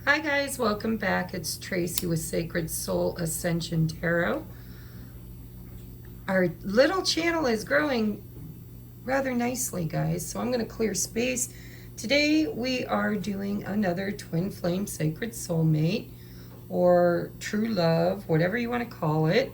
Hi guys, welcome back. It's Tracy with Sacred Soul Ascension Tarot. Our little channel is growing rather nicely, guys, so I'm going to clear space. Today we are doing another Twin Flame Sacred Soulmate, or True Love, whatever you want to call it.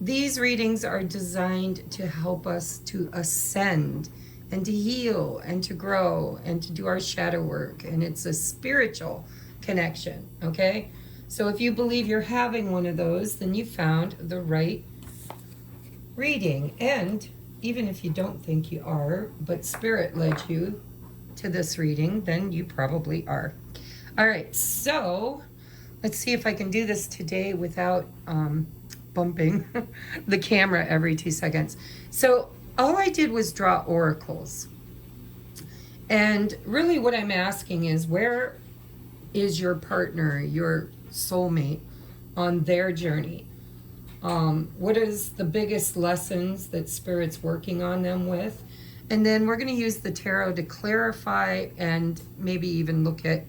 These readings are designed to help us to ascend and to heal and to grow and to do our shadow work, and it's a spiritual connection. Okay, so if you believe you're having one of those, then you found the right reading. And even if you don't think you are, but spirit led you to this reading, then you probably are. All right, so let's see if I can do this today without bumping the camera every 2 seconds. So all I did was draw oracles. And really what I'm asking is, where is your partner, your soulmate, on their journey? What is the biggest lessons that Spirit's working on them with? And then we're going to use the tarot to clarify and maybe even look at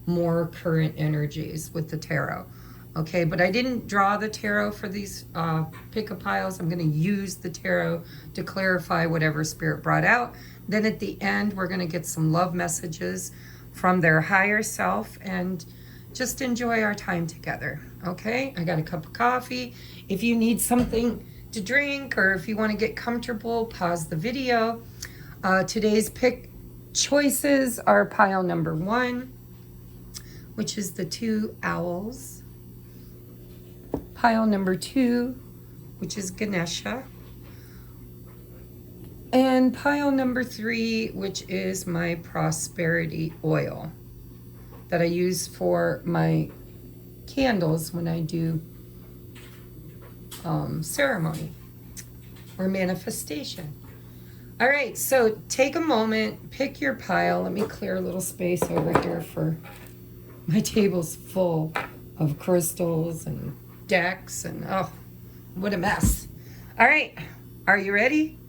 more current energies with the tarot. Okay, but I didn't draw the tarot for these pick-a piles. I'm going to use the tarot to clarify whatever Spirit brought out. Then at the end, we're going to get some love messages from their higher self and just enjoy our time together. Okay, I got a cup of coffee. If you need something to drink, or if you want to get comfortable, pause the video. Today's pick choices are pile number 1, which is the 2 owls. Pile number 2, which is Ganesha. And pile number 3, which is my prosperity oil that I use for my candles when I do ceremony or manifestation. All right, so take a moment, pick your pile. Let me clear a little space over here for my table's full of crystals and decks, and oh, what a mess. All right, are you ready?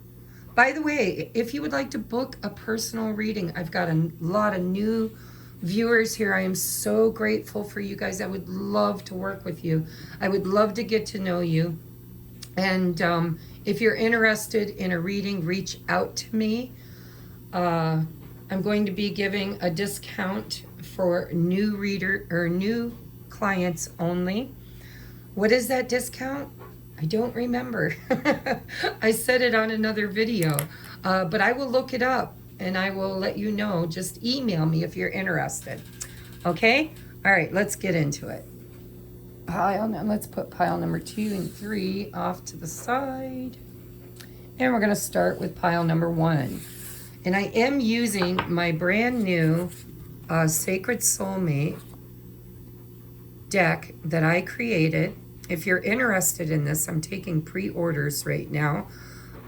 By the way, if you would like to book a personal reading, I've got a lot of new viewers here. I am so grateful for you guys. I would love to work with you. I would love to get to know you. And if you're interested in a reading, reach out to me. I'm going to be giving a discount for new reader or new clients only. What is that discount? I don't remember. I said it on another video, but I will look it up and I will let you know. Just email me if you're interested. Okay? All right, let's get into it. Let's put pile number 2 and 3 off to the side. And we're going to start with pile number 1. And I am using my brand new Sacred Soulmate deck that I created. If you're interested in this, I'm taking pre-orders right now.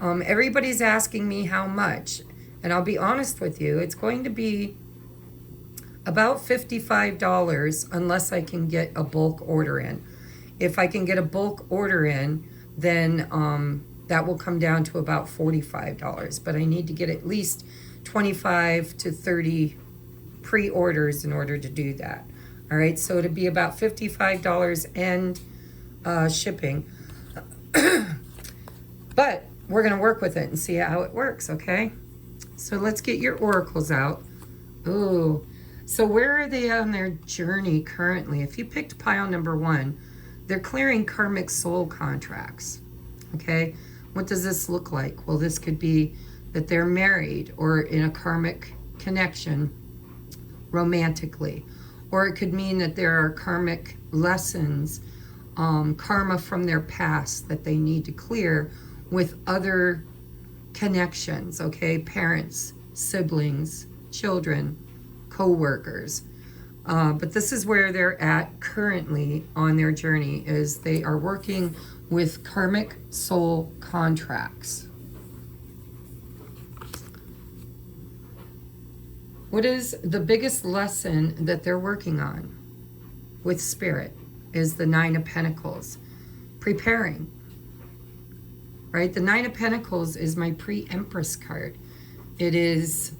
Everybody's asking me how much, and I'll be honest with you, it's going to be about $55 unless I can get a bulk order in. If I can get a bulk order in, then that will come down to about $45, but I need to get at least 25 to 30 pre-orders in order to do that. All right, so it'd be about $55 and shipping. But we're going to work with it and see how it works, okay? So let's get your oracles out. Ooh, so where are they on their journey currently? If you picked pile number 1, they're clearing karmic soul contracts, okay? What does this look like? Well, this could be that they're married or in a karmic connection romantically, or it could mean that there are karmic lessons, karma from their past that they need to clear with other connections, okay? Parents, siblings, children, co-workers. But this is where they're at currently on their journey, is they are working with karmic soul contracts. What is the biggest lesson that they're working on with Spirit? Is the 9 of Pentacles. Preparing. Right? The 9 of Pentacles is my pre-Empress card. It is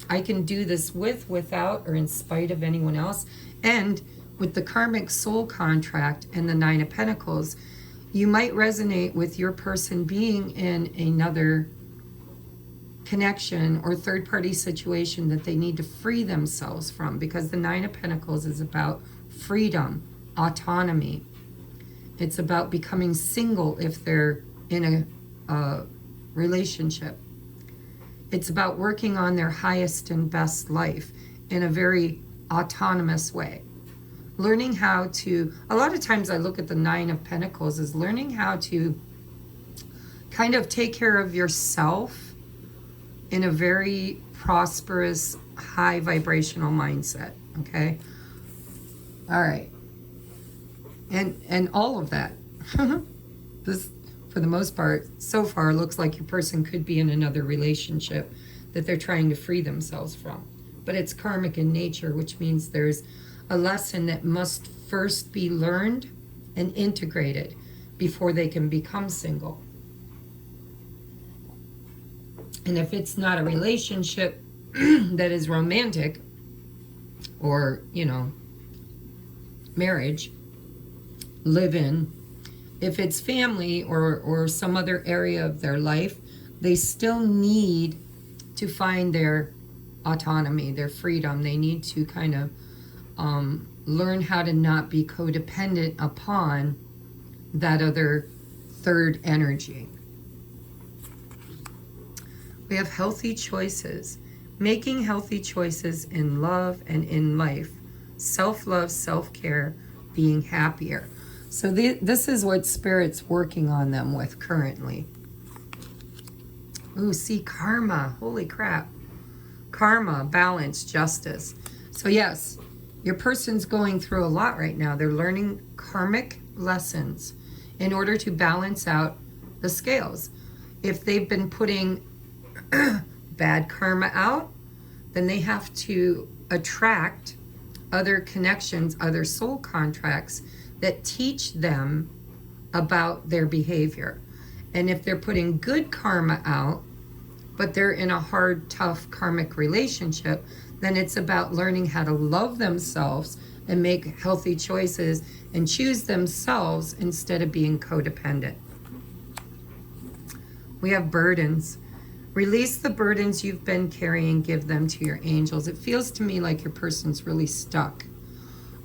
I can do this with, without, or in spite of anyone else. And with the karmic soul contract and the Nine of Pentacles, you might resonate with your person being in another connection or third-party situation that they need to free themselves from, because the Nine of Pentacles is about freedom, autonomy. It's about becoming single if they're in a relationship. It's about working on their highest and best life in a very autonomous way. Learning how to, a lot of times I look at the Nine of Pentacles as learning how to kind of take care of yourself in a very prosperous, high vibrational mindset, okay? All right. And all of that. This, for the most part, so far, looks like your person could be in another relationship that they're trying to free themselves from. But it's karmic in nature, which means there's a lesson that must first be learned and integrated before they can become single. And if it's not a relationship that is romantic or, you know, marriage, live-in, if it's family or some other area of their life, they still need to find their autonomy, their freedom. They need to kind of learn how to not be codependent upon that other third energy. We have healthy choices. Making healthy choices in love and in life. Self-love, self-care, being happier. So this is what Spirit's working on them with currently. Ooh, see, karma. Holy crap. Karma, balance, justice. So yes, your person's going through a lot right now. They're learning karmic lessons in order to balance out the scales. If they've been putting bad karma out, then they have to attract other connections, other soul contracts that teach them about their behavior. And if they're putting good karma out, but they're in a hard, tough karmic relationship, then it's about learning how to love themselves and make healthy choices and choose themselves instead of being codependent. We have burdens. Release the burdens you've been carrying, give them to your angels. It feels to me like your person's really stuck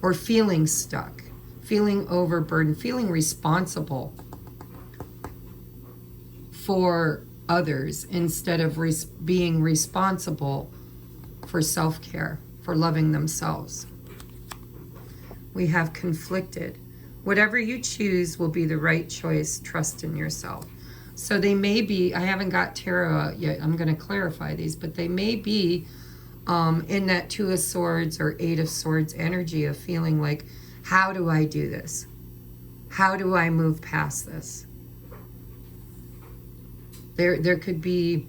or feeling stuck, feeling overburdened, feeling responsible for others instead of being responsible for self-care, for loving themselves. We have conflicted. Whatever you choose will be the right choice. Trust in yourself. So they may be, I haven't got tarot yet, I'm going to clarify these, but they may be in that Two of Swords or Eight of Swords energy of feeling like, how do I do this? How do I move past this? There could be,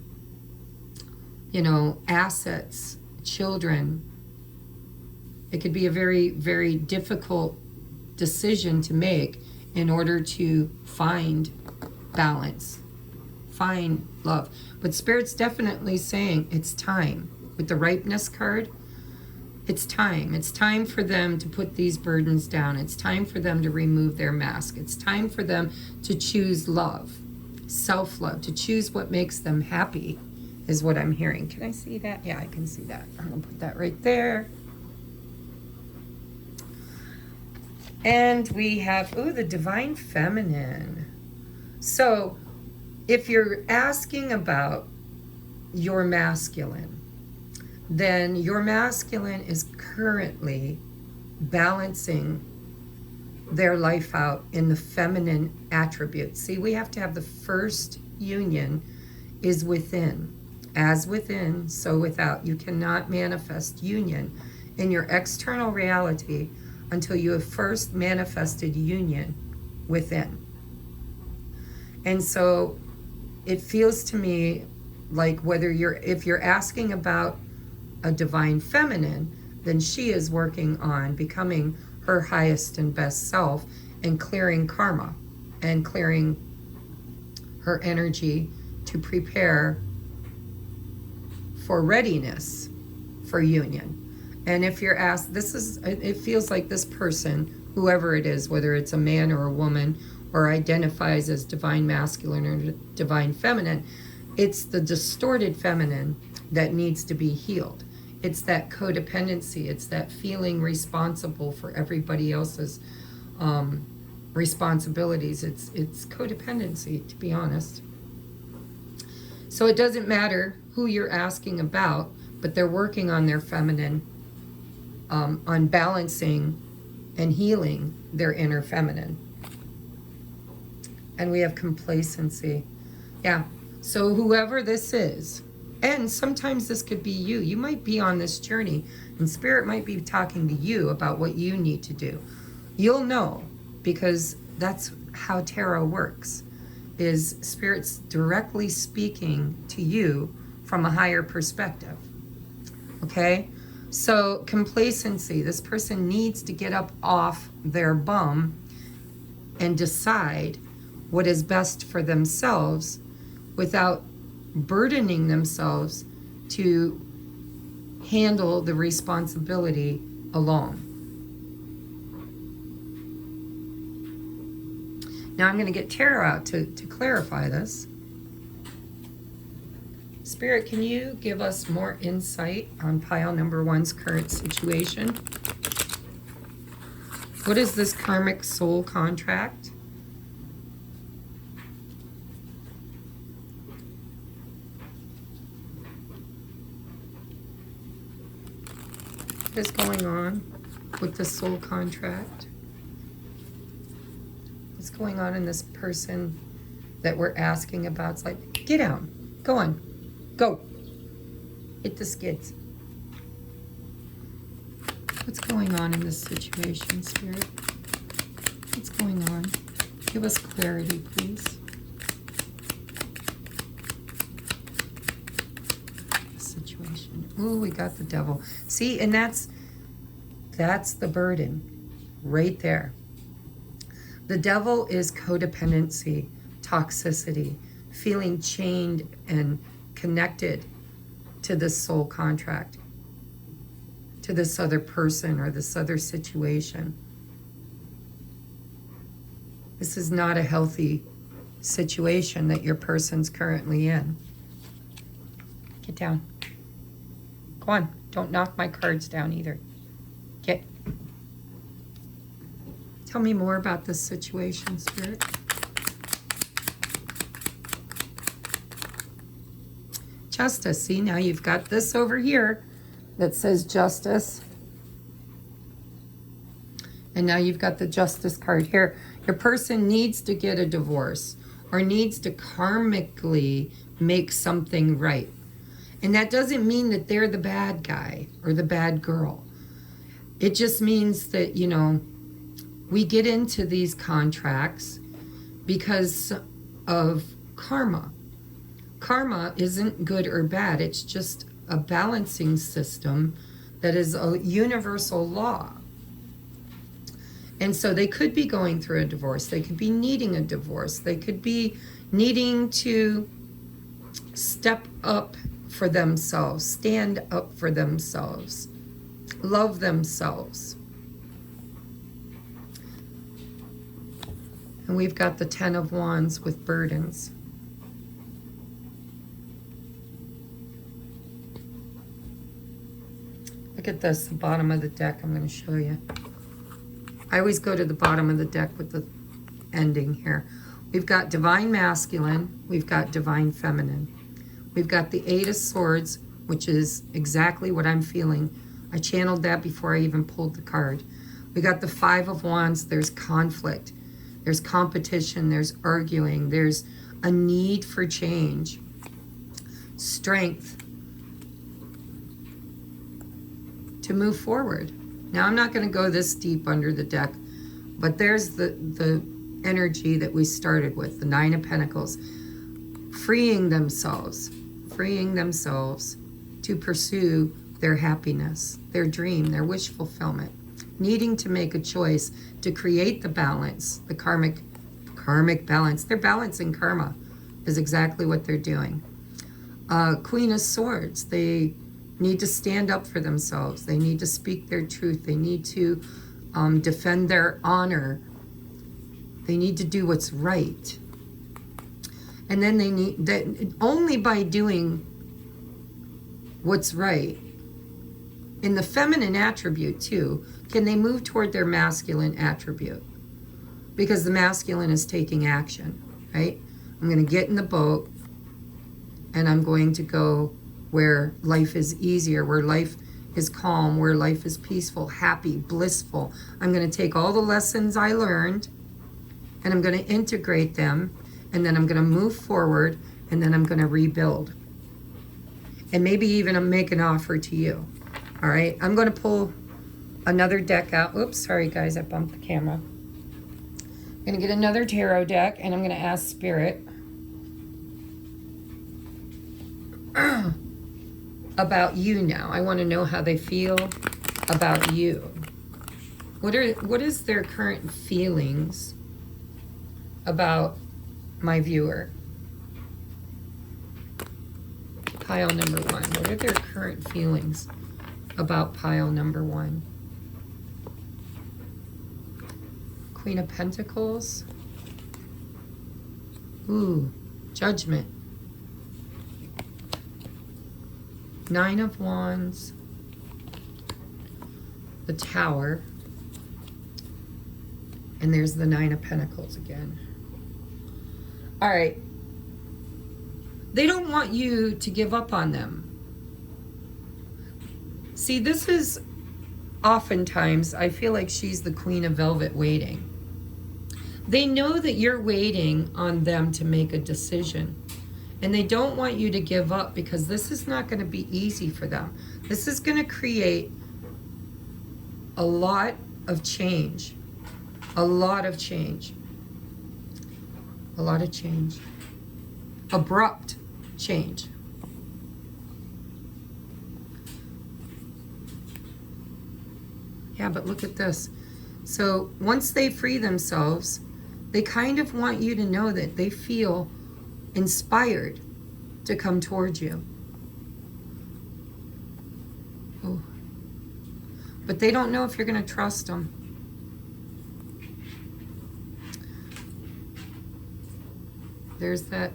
you know, assets, children. It could be a very, very difficult decision to make in order to find balance, find love. But Spirit's definitely saying it's time. With the ripeness card, it's time. It's time for them to put these burdens down. It's time for them to remove their mask. It's time for them to choose love, self-love, to choose what makes them happy, is what I'm hearing. Can I see that? Yeah, I can see that. I'm going to put that right there. And we have, ooh, the Divine Feminine. So if you're asking about your masculine, then your masculine is currently balancing their life out in the feminine attributes. See, we have to have the first union is within. As within, so without. You cannot manifest union in your external reality until you have first manifested union within. And so it feels to me like if you're asking about a divine feminine, then she is working on becoming her highest and best self and clearing karma and clearing her energy to prepare for readiness for union. And if you're asked, it feels like this person, whoever it is, whether it's a man or a woman, or identifies as divine masculine or divine feminine, it's the distorted feminine that needs to be healed. It's that codependency. It's that feeling responsible for everybody else's responsibilities. It's codependency, to be honest. So it doesn't matter who you're asking about, but they're working on their feminine, on balancing and healing their inner feminine. And we have complacency. Yeah. So whoever this is, and sometimes this could be you. You might be on this journey, and Spirit might be talking to you about what you need to do. You'll know, because that's how tarot works, is Spirit's directly speaking to you from a higher perspective. Okay? So complacency, this person needs to get up off their bum and decide what is best for themselves without burdening themselves to handle the responsibility alone. Now I'm going to get tarot out to clarify this. Spirit, can you give us more insight on pile number 1's current situation? What is this karmic soul contract? What is going on with the soul contract? What's going on in this person that we're asking about? It's like, get down, go on, go, hit the skids. What's going on in this situation, Spirit? What's going on? Give us clarity, please. Situation. Ooh, we got the devil. See, and that's the burden right there. The devil is codependency, toxicity, feeling chained and connected to this soul contract, to this other person or this other situation. This is not a healthy situation that your person's currently in. Get down. Go on. Don't knock my cards down either. Get. Tell me more about this situation, Spirit. Justice. See, now you've got this over here that says justice. And now you've got the justice card here. Your person needs to get a divorce or needs to karmically make something right. And that doesn't mean that they're the bad guy or the bad girl. It just means that, you know, we get into these contracts because of karma. Karma isn't good or bad. It's just a balancing system that is a universal law. And so they could be going through a divorce. They could be needing a divorce. They could be needing to step up for themselves, stand up for themselves, love themselves. And we've got the 10 of Wands with burdens. Look at this, the bottom of the deck. I'm going to show you. I always go to the bottom of the deck with the ending here. We've got divine masculine. We've got divine feminine. We've got the 8 of Swords, which is exactly what I'm feeling. I channeled that before I even pulled the card. We got the 5 of Wands. There's conflict. There's competition. There's arguing. There's a need for change. Strength to move forward. Now, I'm not going to go this deep under the deck, but there's the energy that we started with, the 9 of Pentacles. Freeing themselves to pursue their happiness, their dream, their wish fulfillment. Needing to make a choice to create the balance, the karmic balance. They're balancing karma is exactly what they're doing. Queen of Swords, they need to stand up for themselves. They need to speak their truth. They need to defend their honor. They need to do what's right. And then they need that only by doing what's right in the feminine attribute too can they move toward their masculine attribute, because the masculine is taking action, right? I'm going to get in the boat and I'm going to go where life is easier, where life is calm, where life is peaceful, happy, blissful. I'm going to take all the lessons I learned and I'm going to integrate them, and then I'm going to move forward, and then I'm going to rebuild. And maybe even make an offer to you. All right, I'm going to pull another deck out. Oops, sorry guys, I bumped the camera. I'm going to get another tarot deck, and I'm going to ask Spirit about you now. I want to know how they feel about you. What is their current feelings about my viewer? Pile number one. What are their current feelings about pile number one? Queen of Pentacles. Ooh, Judgment. Nine of Wands. The Tower. And there's the Nine of Pentacles again. All right. They don't want you to give up on them. See, this is oftentimes, I feel like she's the Queen of Velvet waiting. They know that you're waiting on them to make a decision. And they don't want you to give up, because this is not going to be easy for them. This is going to create a lot of change. A lot of change. A lot of change. Abrupt change. Yeah, but look at this. So once they free themselves, they kind of want you to know that they feel inspired to come towards you. Oh. But they don't know if you're going to trust them. There's that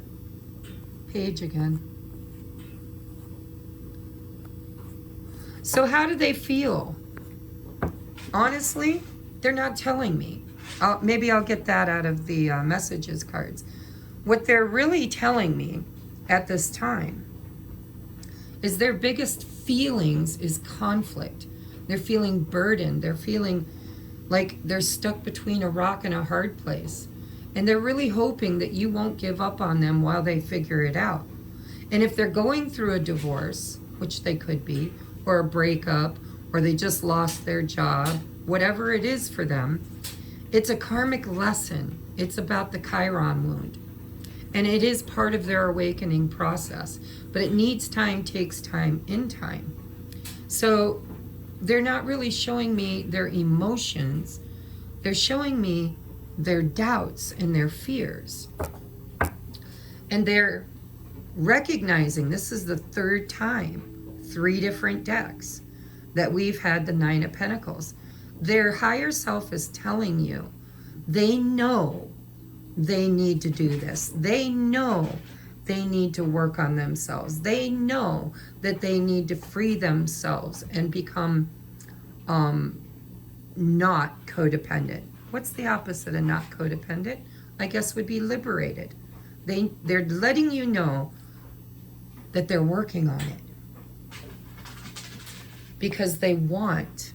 page again. So how do they feel? Honestly, they're not telling me. Maybe I'll get that out of the messages cards. What they're really telling me at this time is their biggest feelings is conflict. They're feeling burdened. They're feeling like they're stuck between a rock and a hard place. And they're really hoping that you won't give up on them while they figure it out. And if they're going through a divorce, which they could be, or a breakup, or they just lost their job, whatever it is for them, it's a karmic lesson. It's about the Chiron wound. And it is part of their awakening process. But it needs time, takes time, in time. So they're not really showing me their emotions. They're showing me their doubts and their fears. And they're recognizing, this is the third time, 3 different decks, that we've had the Nine of Pentacles. Their higher self is telling you, they know they need to do this. They know they need to work on themselves. They know that they need to free themselves and become not codependent. What's the opposite of not codependent? I guess would be liberated. They're letting you know that they're working on it, because they want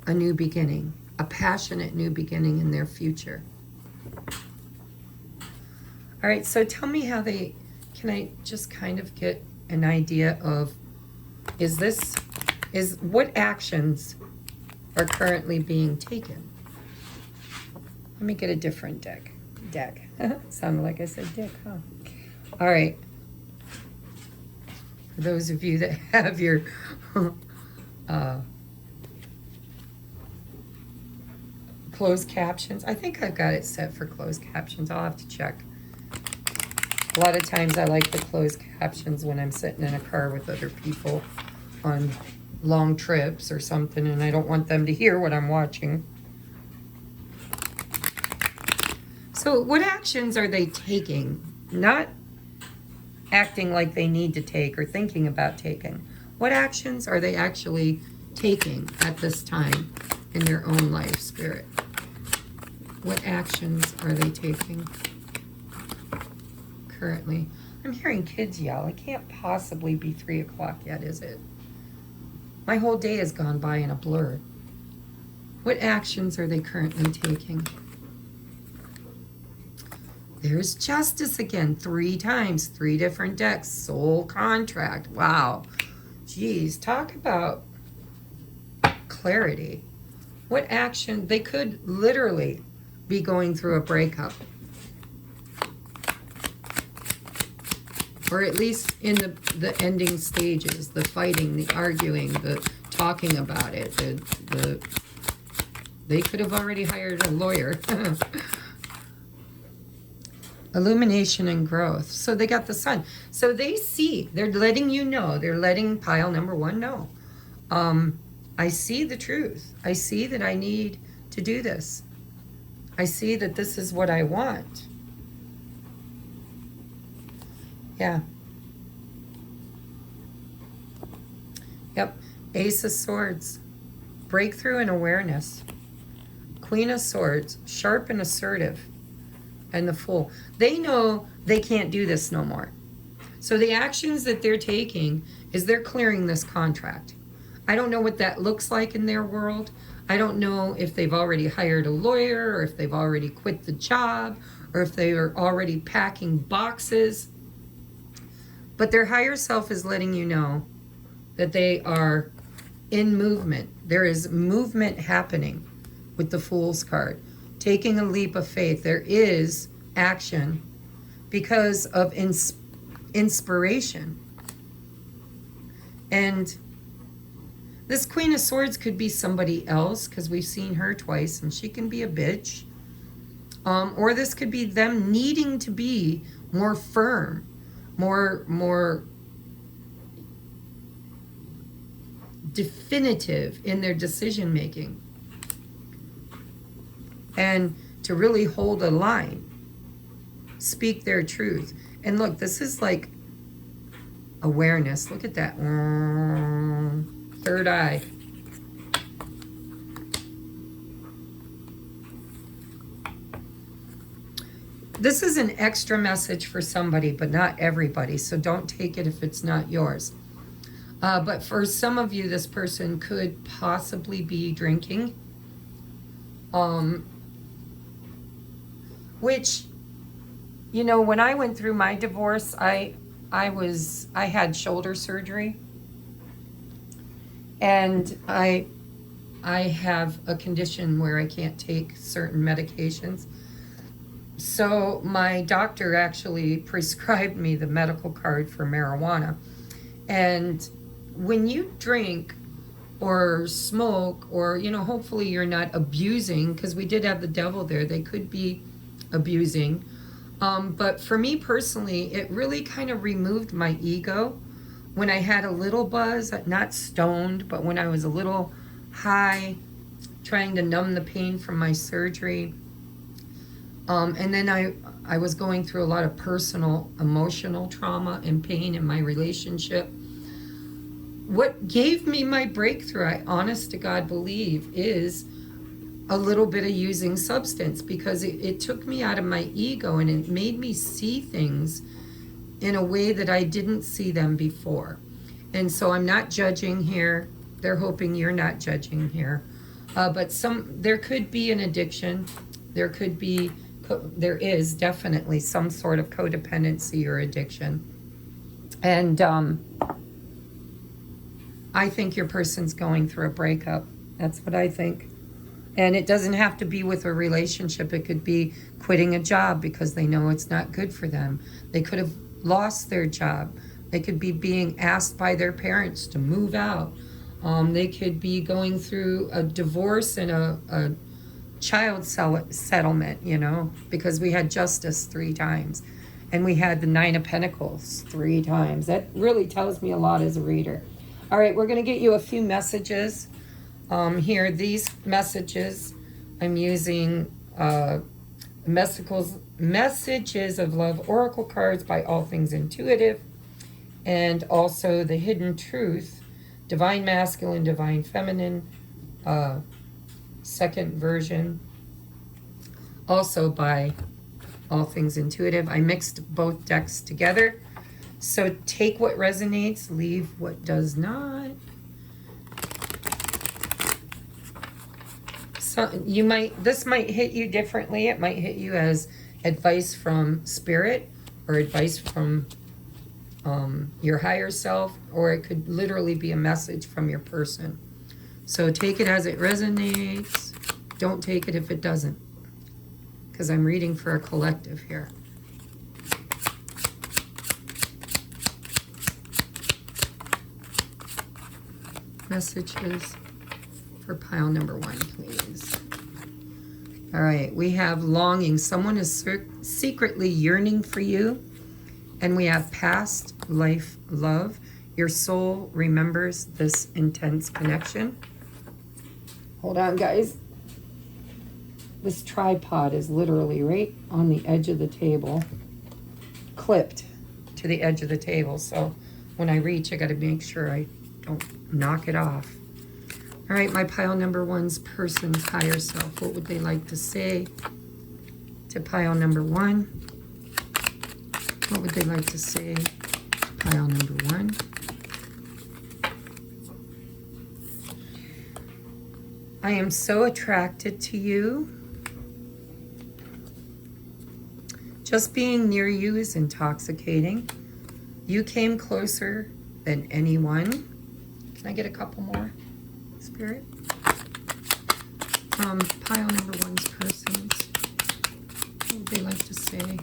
a new beginning, a passionate new beginning in their future. All right, so tell me how they, can I just kind of get an idea of, what actions are currently being taken? Let me get a different deck. Sounded like I said dick, huh? All right. For those of you that have your closed captions, I think I've got it set for closed captions. I'll have to check. A lot of times I like the closed captions when I'm sitting in a car with other people on long trips or something, and I don't want them to hear what I'm watching. So what actions are they taking? Not acting like they need to take or thinking about taking. What actions are they actually taking at this time in their own life, Spirit? What actions are they taking currently? I'm hearing kids yell. It can't possibly be 3 o'clock yet, is it? My whole day has gone by in a blur. What actions are they currently taking? There's justice again, 3 times, 3 different decks, soul contract. Wow. Geez, talk about clarity. What action? They could literally be going through a breakup. Or at least in the ending stages, the fighting, the arguing, the talking about it. They could have already hired a lawyer. Illumination and growth. So they got the sun. So they see, they're letting you know, they're letting pile number 1 know. I see the truth. I see that I need to do this. I see that this is what I want. Yeah. Yep. Ace of Swords. Breakthrough and awareness. Queen of Swords. Sharp and assertive. And the Fool. They know they can't do this no more. So the actions that they're taking is they're clearing this contract. I don't know what that looks like in their world. I don't know if they've already hired a lawyer, or if they've already quit the job, or if they are already packing boxes. But their higher self is letting you know that they are in movement. There is movement happening with the Fool's card. Taking a leap of faith. There is action because of inspiration. And this Queen of Swords could be somebody else, because we've seen her twice, and she can be a bitch. Or this could be them needing to be more firm, more definitive in their decision making, and to really hold a line, speak their truth. And look, this is like awareness. Look at that. Third eye. This is an extra message for somebody, but not everybody. So don't take it if it's not yours. But for some of you, this person could possibly be drinking. Which, you know, when I went through my divorce, I had shoulder surgery. And I have a condition where I can't take certain medications. So my doctor actually prescribed me the medical card for marijuana. And when you drink or smoke, or, you know, hopefully you're not abusing, because we did have the devil there. They could be abusing. But for me personally, it really kind of removed my ego. When I had a little buzz, not stoned, but when I was a little high, trying to numb the pain from my surgery. And then I was going through a lot of personal, emotional trauma and pain in my relationship. What gave me my breakthrough, I honest to God believe, is a little bit of using substance, because it took me out of my ego, and it made me see things in a way that I didn't see them before. And so I'm not judging here. They're hoping you're not judging here. But there could be an addiction. There is definitely some sort of codependency or addiction. And I think your person's going through a breakup. That's what I think. And it doesn't have to be with a relationship. It could be quitting a job because they know it's not good for them. They could have lost their job. They could be being asked by their parents to move out. They could be going through a divorce and a child settlement, you know, because we had justice 3 times. And we had the 9 of Pentacles 3 times. That really tells me a lot as a reader. All right, we're going to get you a few messages here. These messages, I'm using Messages of Love Oracle cards by All Things Intuitive, and also the Hidden Truth, Divine Masculine, Divine Feminine, second version, also by All Things Intuitive. I mixed both decks together. So take what resonates, leave what does not. So this might hit you differently. It might hit you as advice from spirit or advice from your higher self, or it could literally be a message from your person. So take it as it resonates. Don't take it if it doesn't, because I'm reading for a collective here. Messages for pile number 1, please. All right, we have longing. Someone is secretly yearning for you. And we have past life love. Your soul remembers this intense connection. Hold on, guys. This tripod is literally right on the edge of the table, clipped to the edge of the table. So when I reach, I got to make sure I don't knock it off. All right, my pile number 1's person's higher self. What would they like to say to pile number 1? What would they like to say to pile number 1? I am so attracted to you. Just being near you is intoxicating. You came closer than anyone. Can I get a couple more, Spirit? Pile number 1's persons. What would they like to say?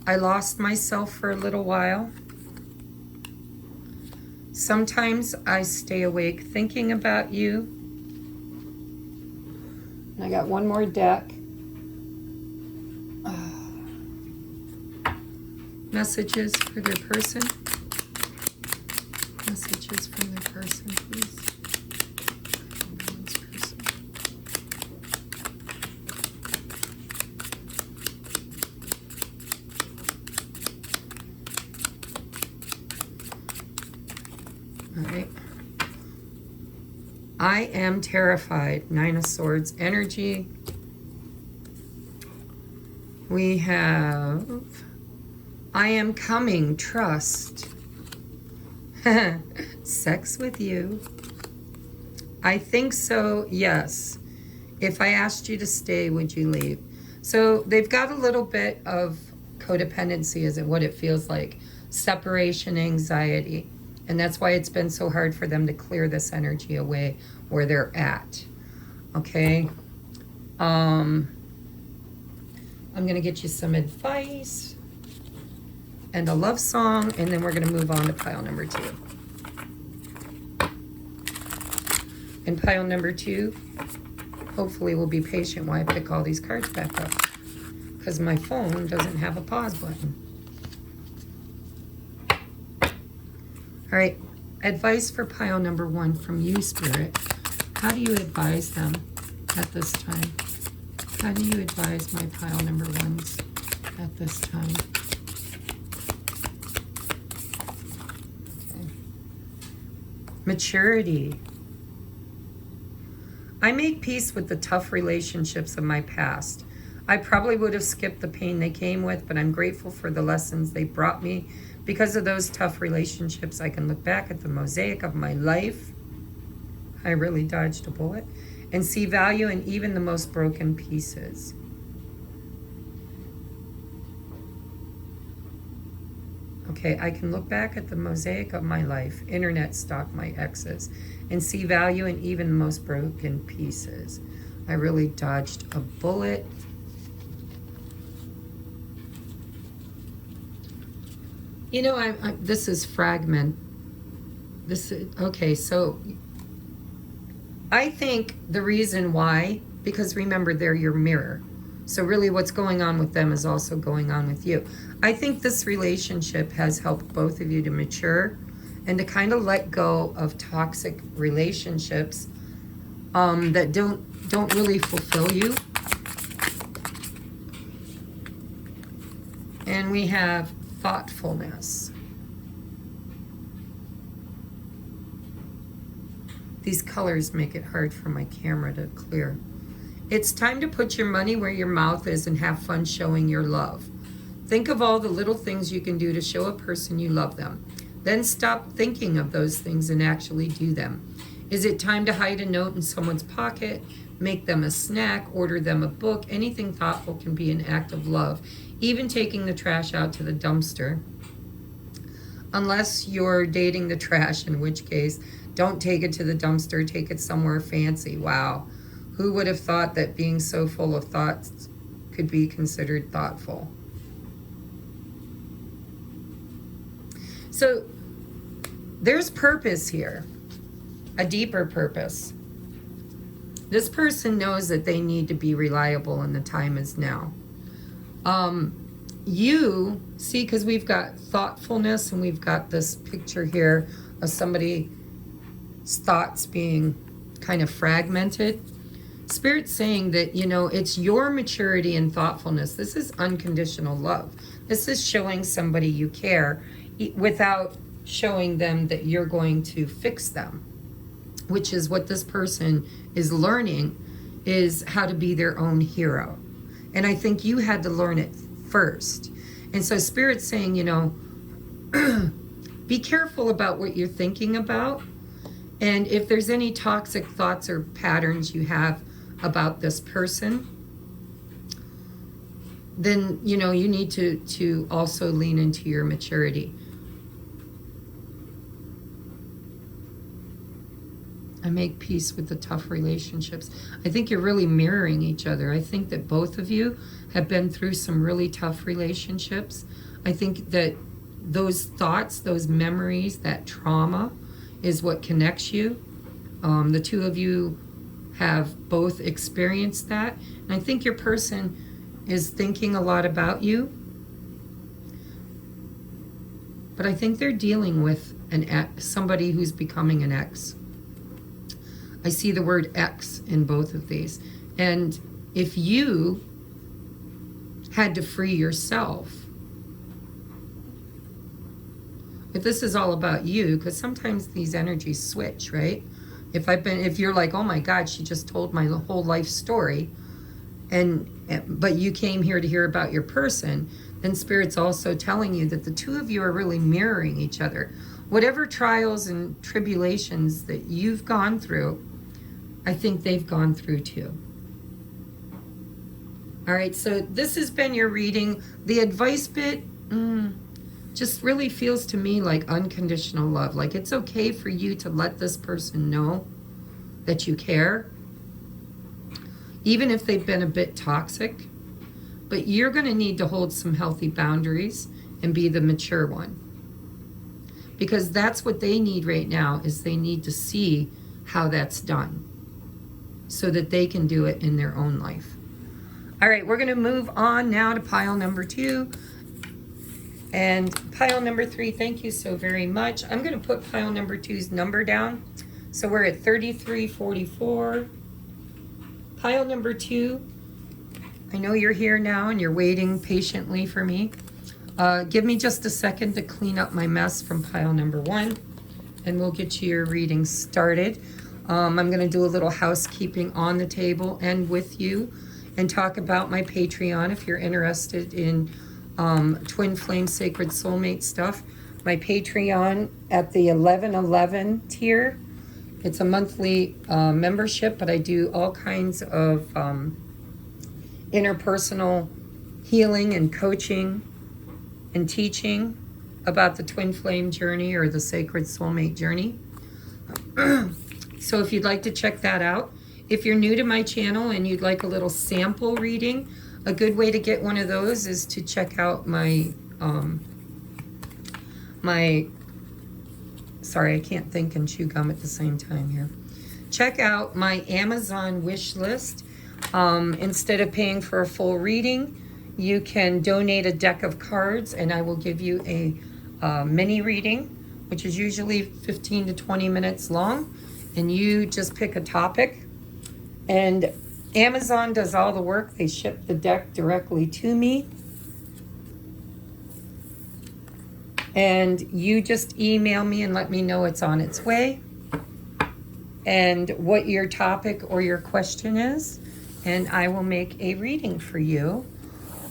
I lost myself for a little while. Sometimes I stay awake thinking about you. And I got one more deck. Messages for their person. Messages from their person, please. All right. I am terrified. 9 of Swords energy. We have I am coming. Trust. Sex with you. I think so. Yes. If I asked you to stay, would you leave? So they've got a little bit of codependency, is what it feels like. Separation anxiety. And that's why it's been so hard for them to clear this energy away where they're at. Okay. I'm going to get you some advice and a love song, and then we're going to move on to pile number 2. And pile number 2, hopefully we'll be patient while I pick all these cards back up, because my phone doesn't have a pause button. All right, advice for pile number 1 from you, Spirit. How do you advise them at this time? How do you advise my pile number 1s at this time? Okay. Maturity. I make peace with the tough relationships of my past. I probably would have skipped the pain they came with, but I'm grateful for the lessons they brought me. Because of those tough relationships, I can look back at the mosaic of my life. I really dodged a bullet. And see value in even the most broken pieces. Okay, I can look back at the mosaic of my life, internet stalk my exes, and see value in even the most broken pieces. I really dodged a bullet. You know, this is fragment. This is, okay, so I think the reason why, because remember, they're your mirror. So really what's going on with them is also going on with you. I think this relationship has helped both of you to mature and to kind of let go of toxic relationships that don't really fulfill you. And we have thoughtfulness. These colors make it hard for my camera to clear. It's time to put your money where your mouth is and have fun showing your love. Think of all the little things you can do to show a person you love them. Then stop thinking of those things and actually do them. Is it time to hide a note in someone's pocket, make them a snack, order them a book? Anything thoughtful can be an act of love, even taking the trash out to the dumpster. Unless you're dating the trash, in which case, don't take it to the dumpster, take it somewhere fancy. Wow. Who would have thought that being so full of thoughts could be considered thoughtful? So there's purpose here, a deeper purpose. This person knows that they need to be reliable and the time is now. You see, because we've got thoughtfulness and we've got this picture here of somebody's thoughts being kind of fragmented. Spirit's saying that, you know, it's your maturity and thoughtfulness. This is unconditional love. This is showing somebody you care without showing them that you're going to fix them, which is what this person is learning, is how to be their own hero. And I think you had to learn it first. And so Spirit's saying, you know, be careful about what you're thinking about. And if there's any toxic thoughts or patterns you have about this person, then, you know, you need to also lean into your maturity. I make peace with the tough relationships. I think you're really mirroring each other. I think that both of you have been through some really tough relationships. I think that those thoughts, those memories, that trauma is what connects you. The two of you have both experienced that. And I think your person is thinking a lot about you. But I think they're dealing with somebody who's becoming an ex. I see the word ex in both of these. And if you had to free yourself, if this is all about you, because sometimes these energies switch, right? If you're like, oh my God, she just told my whole life story, but you came here to hear about your person, then Spirit's also telling you that the two of you are really mirroring each other. Whatever trials and tribulations that you've gone through, I think they've gone through too. All right, so this has been your reading. The advice bit just really feels to me like unconditional love. Like it's okay for you to let this person know that you care, even if they've been a bit toxic. But you're going to need to hold some healthy boundaries and be the mature one. Because that's what they need right now, is they need to see how that's done, so that they can do it in their own life. All right, we're going to move on now to pile number 2. And pile number 3, thank you so very much. I'm going to put pile number 2's number down. So we're at 3344. Pile number 2, I know you're here now and you're waiting patiently for me. Give me just a second to clean up my mess from pile number 1, and we'll get your reading started. I'm going to do a little housekeeping on the table and with you, and talk about my Patreon if you're interested in Twin Flame Sacred Soulmate stuff. My Patreon at the 1111 tier. It's a monthly membership, but I do all kinds of interpersonal healing and coaching and teaching about the Twin Flame journey or the Sacred Soulmate journey. So if you'd like to check that out. If you're new to my channel and you'd like a little sample reading, a good way to get one of those is to check out my, sorry, I can't think and chew gum at the same time here. Check out my Amazon wish list. Instead of paying for a full reading, you can donate a deck of cards and I will give you a mini reading which is usually 15 to 20 minutes long. And you just pick a topic. And Amazon does all the work. They ship the deck directly to me. And you just email me and let me know it's on its way and what your topic or your question is. And I will make a reading for you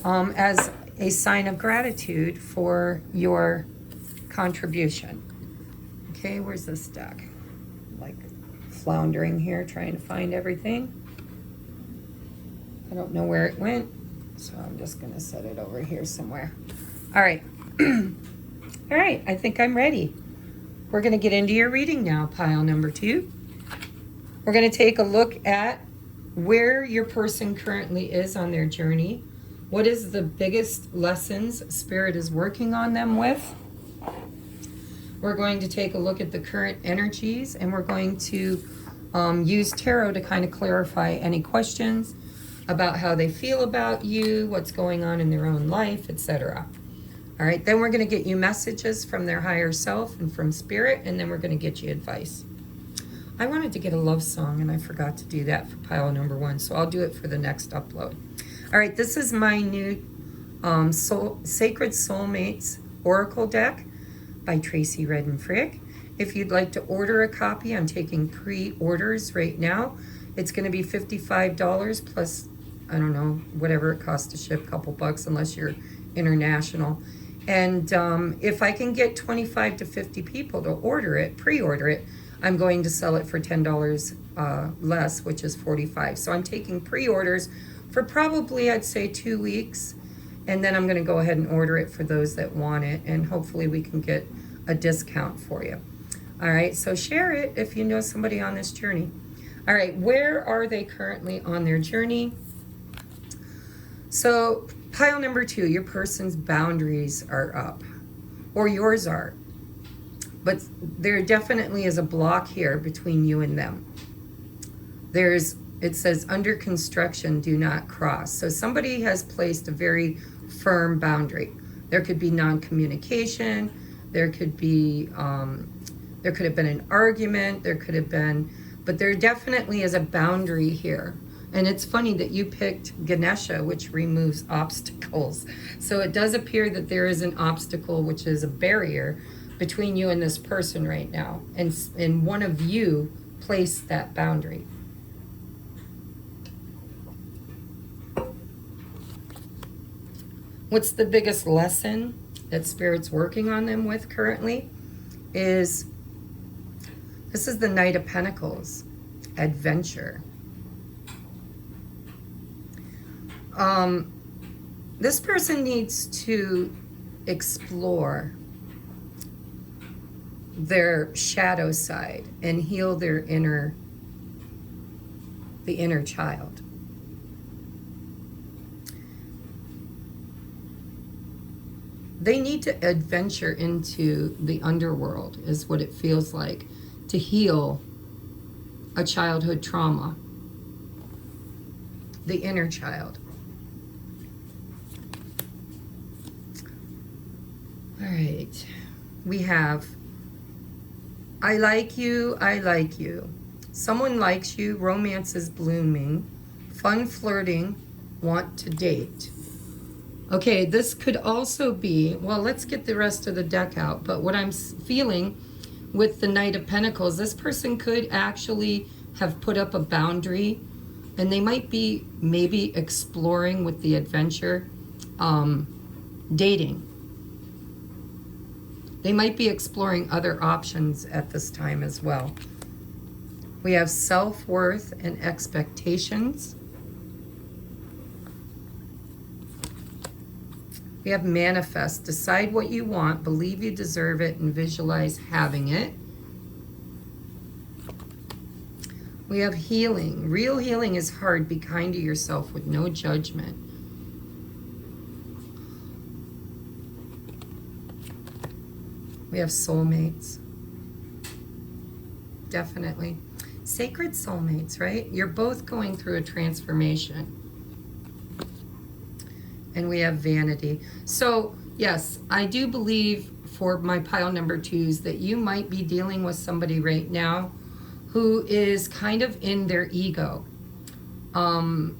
as a sign of gratitude for your contribution. Okay, where's this deck? Like floundering here, trying to find everything. I don't know where it went, so I'm just gonna set it over here somewhere. All right. All right, I think I'm ready. We're gonna get into your reading now, pile number 2. We're gonna take a look at where your person currently is on their journey. What is the biggest lessons Spirit is working on them with? We're going to take a look at the current energies, and we're going to use tarot to kind of clarify any questions about how they feel about you, what's going on in their own life, etc. All right, then we're going to get you messages from their higher self and from Spirit, and then we're going to get you advice. I wanted to get a love song, and I forgot to do that for pile number 1, so I'll do it for the next upload. All right, this is my new Sacred Soulmates Oracle deck by TRACIE Redden-Frick. If you'd like to order a copy, I'm taking pre-orders right now. It's going to be $55 plus, I don't know, whatever it costs to ship, a couple bucks, unless you're international. And if I can get 25 to 50 people to order it, pre-order it, I'm going to sell it for $10 less, which is $45. So I'm taking pre-orders for probably, I'd say, 2 weeks. And then I'm going to go ahead and order it for those that want it. And hopefully we can get a discount for you. All right, so share it if you know somebody on this journey. All right, where are they currently on their journey? So pile number 2, your person's boundaries are up, or yours are. But there definitely is a block here between you and them. It says under construction, do not cross. So somebody has placed a very firm boundary. There could be non-communication. There could have been an argument. But there definitely is a boundary here. And it's funny that you picked Ganesha, which removes obstacles. So it does appear that there is an obstacle, which is a barrier between you and this person right now. And one of you placed that boundary. What's the biggest lesson that Spirit's working on them with currently is, this is the Knight of Pentacles, adventure. This person needs to explore their shadow side and heal their the inner child. They need to adventure into the underworld, is what it feels like, to heal a childhood trauma, the inner child. All right, we have, I like you, I like you. Someone likes you, romance is blooming, fun flirting, want to date. Okay, this could also be, well, let's get the rest of the deck out, but what I'm feeling with the Knight of Pentacles, this person could actually have put up a boundary, and they might be maybe exploring with the adventure, dating. They might be exploring other options at this time as well. We have self-worth and expectations. We have manifest. Decide what you want, believe you deserve it, and visualize having it. We have healing. Real healing is hard. Be kind to yourself with no judgment. We have soulmates. Definitely. Sacred soulmates, right? You're both going through a transformation. And we have vanity. So, yes, I do believe for my pile number 2s that you might be dealing with somebody right now who is kind of in their ego. And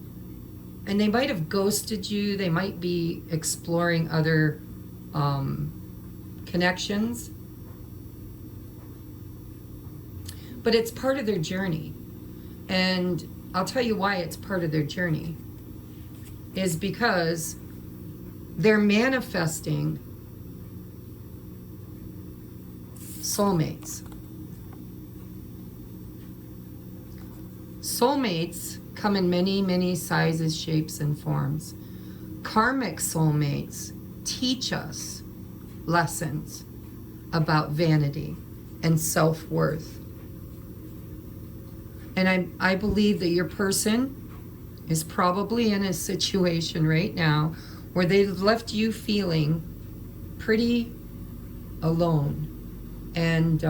they might have ghosted you. They might be exploring other connections. But it's part of their journey. And I'll tell you why it's part of their journey. Is because they're manifesting soulmates. Soulmates come in many, many sizes, shapes, and forms. Karmic soulmates teach us lessons about vanity and self-worth. And I believe that your person is probably in a situation right now where they've left you feeling pretty alone. And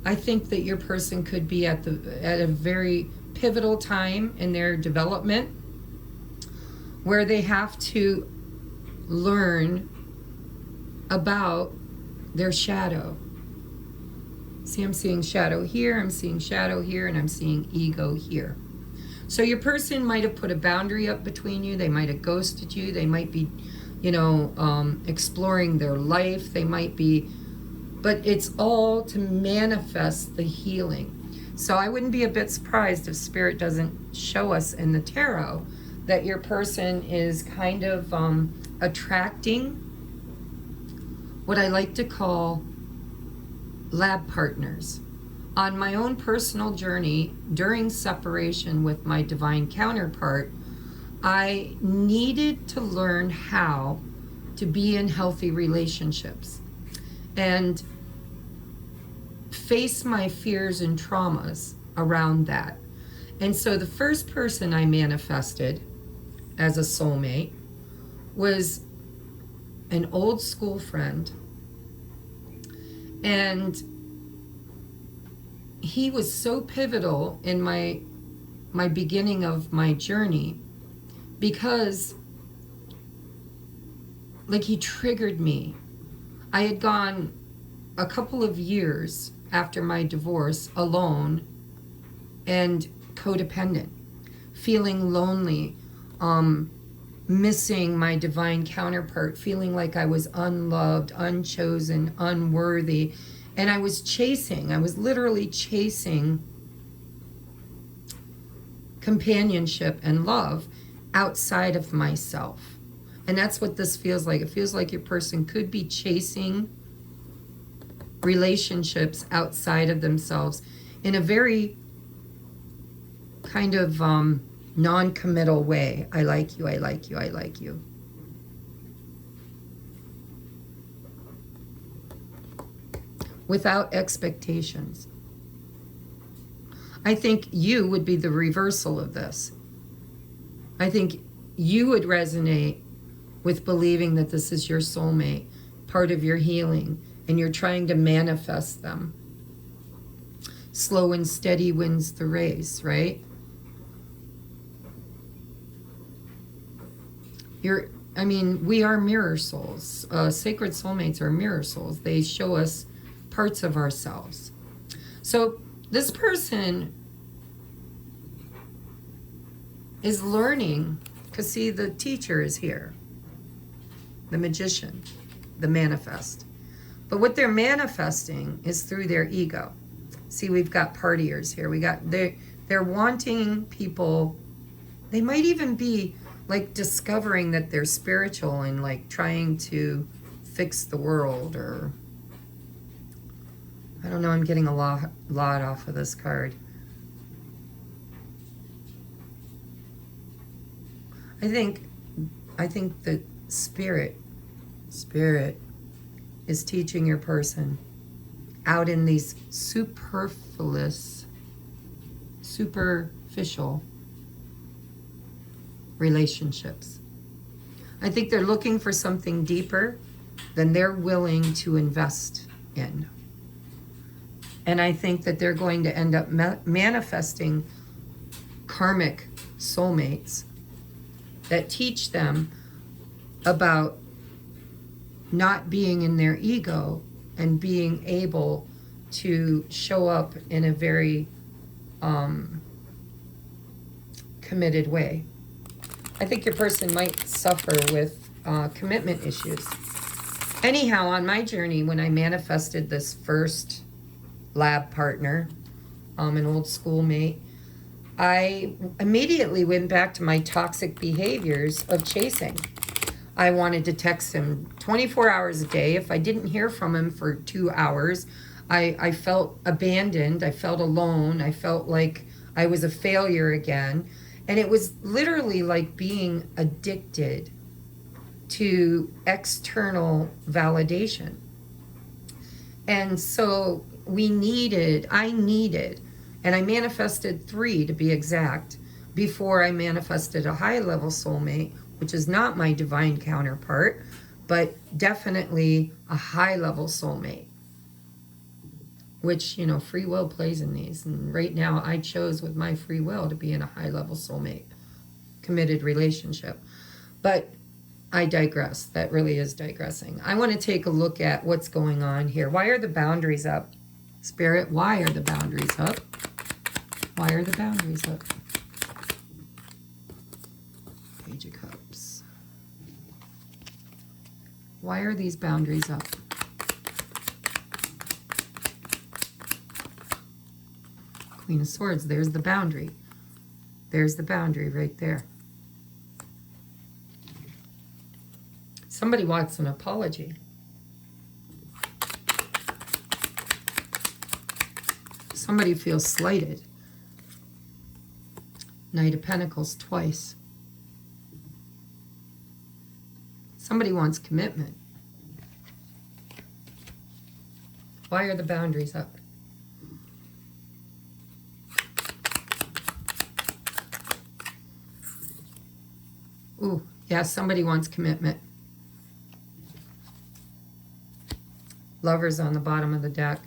I think that your person could be at a very pivotal time in their development where they have to learn about their shadow. See, I'm seeing shadow here, I'm seeing shadow here, and I'm seeing ego here. So your person might have put a boundary up between you. They might have ghosted you. They might be, exploring their life. They might be, but it's all to manifest the healing. So I wouldn't be a bit surprised if Spirit doesn't show us in the tarot that your person is kind of attracting what I like to call lab partners. On my own personal journey, during separation with my divine counterpart, I needed to learn how to be in healthy relationships and face my fears and traumas around that. And so the first person I manifested as a soulmate was an old school friend. And he was so pivotal in my beginning of my journey because he triggered me. I had gone a couple of years after my divorce alone and codependent, feeling lonely, missing my divine counterpart, feeling like I was unloved, unchosen, unworthy. And I was literally chasing companionship and love outside of myself. And that's what this feels like. It feels like your person could be chasing relationships outside of themselves in a very kind of non-committal way. I like you, I like you, I like you. Without expectations. I think you would be the reversal of this. I think you would resonate with believing that this is your soulmate, part of your healing, and you're trying to manifest them. Slow and steady wins the race, right? We are mirror souls. Sacred soulmates are mirror souls. They show us parts of ourselves. So this person is learning, because see, the teacher is here, the magician, the manifest. But what they're manifesting is through their ego. See, we've got partiers here. They're wanting people. They might even be discovering that they're spiritual and trying to fix the world, or I don't know, I'm getting a lot off of this card. I think that spirit is teaching your person out in these superficial relationships. I think they're looking for something deeper than they're willing to invest in. And I think that they're going to end up manifesting karmic soulmates that teach them about not being in their ego and being able to show up in a very committed way. I think your person might suffer with commitment issues. Anyhow, on my journey, when I manifested this first lab partner, an old schoolmate, I immediately went back to my toxic behaviors of chasing. I wanted to text him 24 hours a day. If I didn't hear from him for 2 hours, I felt abandoned. I felt alone. I felt like I was a failure again. And it was literally like being addicted to external validation. And so I needed, and I manifested 3 to be exact, before I manifested a high-level soulmate, which is not my divine counterpart, but definitely a high-level soulmate, which, you know, free will plays in these. And right now I chose with my free will to be in a high-level soulmate, committed relationship. But I digress. That really is digressing. I want to take a look at what's going on here. Why are the boundaries up? Spirit, why are the boundaries up? Why are the boundaries up? Page of Cups. Why are these boundaries up? Queen of Swords, there's the boundary. There's the boundary right there. Somebody wants an apology. Somebody feels slighted. Knight of Pentacles twice. Somebody wants commitment. Why are the boundaries up? Ooh, yeah, somebody wants commitment. Lovers on the bottom of the deck.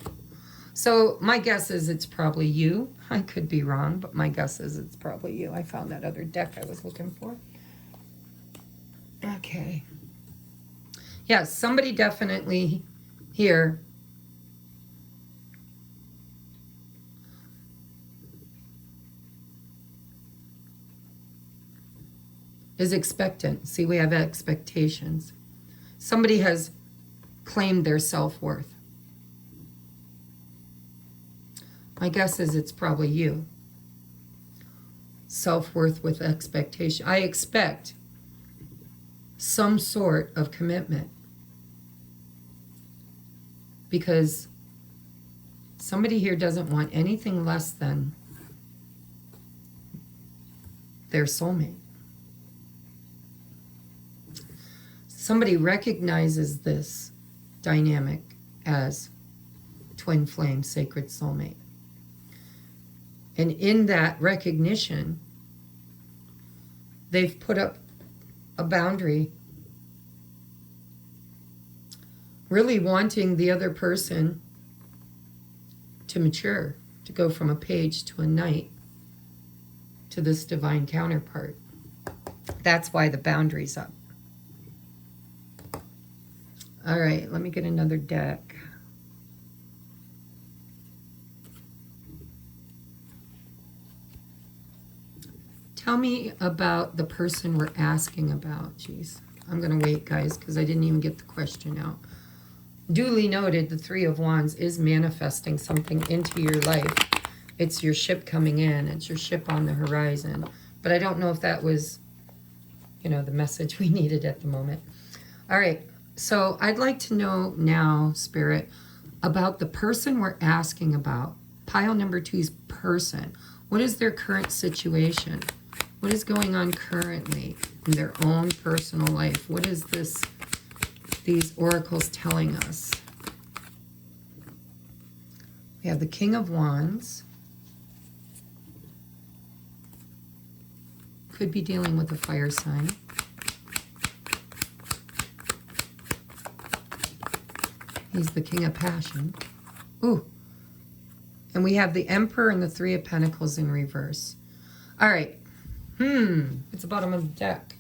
So my guess is it's probably you. I could be wrong, but my guess is it's probably you. I found that other deck I was looking for. Okay. Yeah, somebody definitely here is expectant. See, we have expectations. Somebody has claimed their self-worth. My guess is it's probably you. Self-worth with expectation. I expect some sort of commitment, because somebody here doesn't want anything less than their soulmate. Somebody recognizes this dynamic as twin flame, sacred soulmate. And in that recognition, they've put up a boundary, really wanting the other person to mature, to go from a page to a knight to this divine counterpart. That's why the boundary's up. All right, let me get another deck. Tell me about the person we're asking about. Jeez, I'm going to wait, guys, because I didn't even get the question out. Duly noted, the 3 of Wands is manifesting something into your life. It's your ship coming in. It's your ship on the horizon. But I don't know if that was, you know, the message we needed at the moment. All right. So I'd like to know now, Spirit, about the person we're asking about. Pile number 2's person. What is their current situation? What is going on currently in their own personal life? What is this, these oracles telling us? We have the King of Wands. Could be dealing with a fire sign. He's the King of Passion. Ooh. And we have the Emperor and the 3 of Pentacles in reverse. All right. It's the bottom of the deck.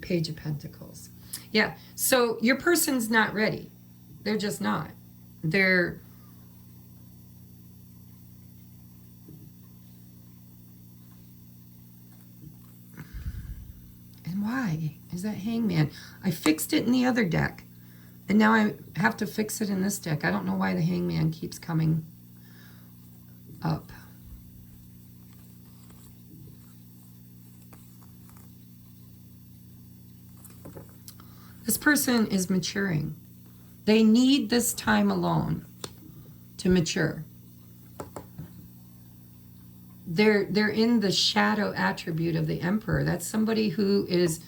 Page of Pentacles. Yeah, so your person's not ready. They're just not. They're... And why is that Hangman? I fixed it in the other deck, and now I have to fix it in this deck. I don't know why the Hangman keeps coming up. This person is maturing. They need this time alone to mature. They're in the shadow attribute of the Emperor. That's somebody who is,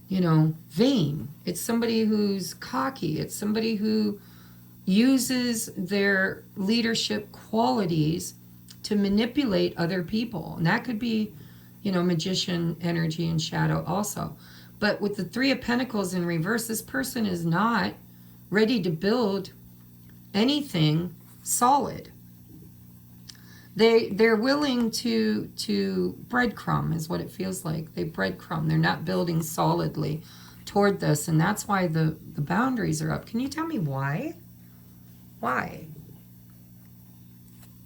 you know, vain. It's somebody who's cocky. It's somebody who uses their leadership qualities to manipulate other people. And that could be, you know, magician energy and shadow also. But with the Three of Pentacles in reverse, this person is not ready to build anything solid. They're willing to breadcrumb, is what it feels like. They breadcrumb. They're not building solidly toward this, and that's why the boundaries are up. Can you tell me why? Why?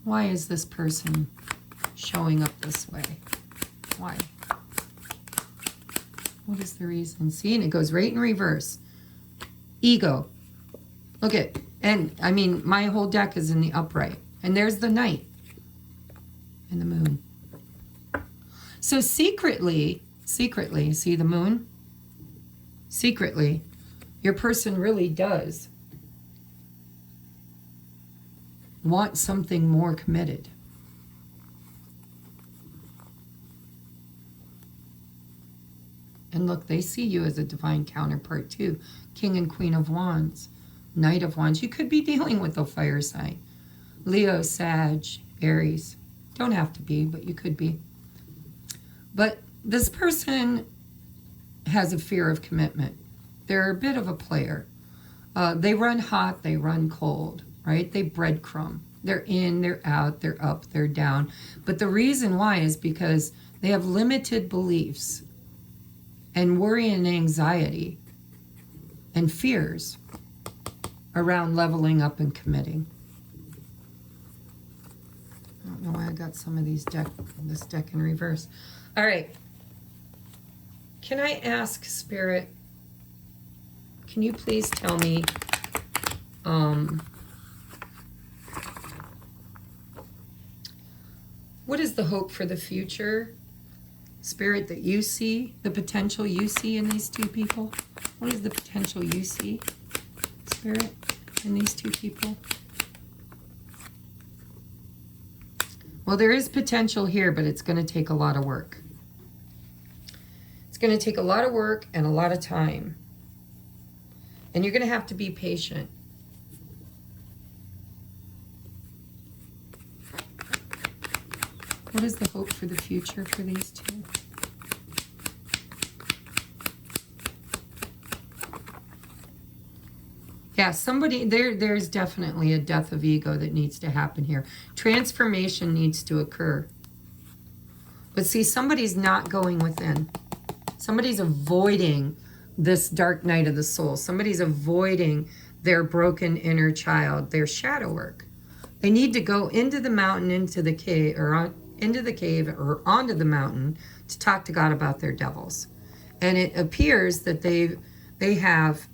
Why is this person showing up this way? Why? What is the reason? See, and it goes right in reverse. Ego. Look at, and I mean, my whole deck is in the upright. And there's the Knight and the Moon. So secretly, see the Moon? Secretly, your person really does want something more committed. And look, they see you as a divine counterpart too. King and Queen of Wands, Knight of Wands. You could be dealing with a fire sign. Leo, Sag, Aries. Don't have to be, but you could be. But this person has a fear of commitment. They're a bit of a player. They run hot, they run cold, right? They breadcrumb. They're in, they're out, they're up, they're down. But the reason why is because they have limited beliefs and worry and anxiety and fears around leveling up and committing. I don't know why I got some of this deck in reverse. All right. Can I ask Spirit, can you please tell me what is the hope for the future, Spirit, that you see, the potential you see in these two people? What is the potential you see, Spirit, in these two people? Well, there is potential here, but it's going to take a lot of work. It's going to take a lot of work and a lot of time. And you're going to have to be patient. What is the hope for the future for these two? Yeah, somebody, there's definitely a death of ego that needs to happen here. Transformation needs to occur. But see, somebody's not going within. Somebody's avoiding this dark night of the soul. Somebody's avoiding their broken inner child, their shadow work. They need to go into the mountain, into the cave, or into the cave, or onto the mountain to talk to God about their devils. And it appears that they have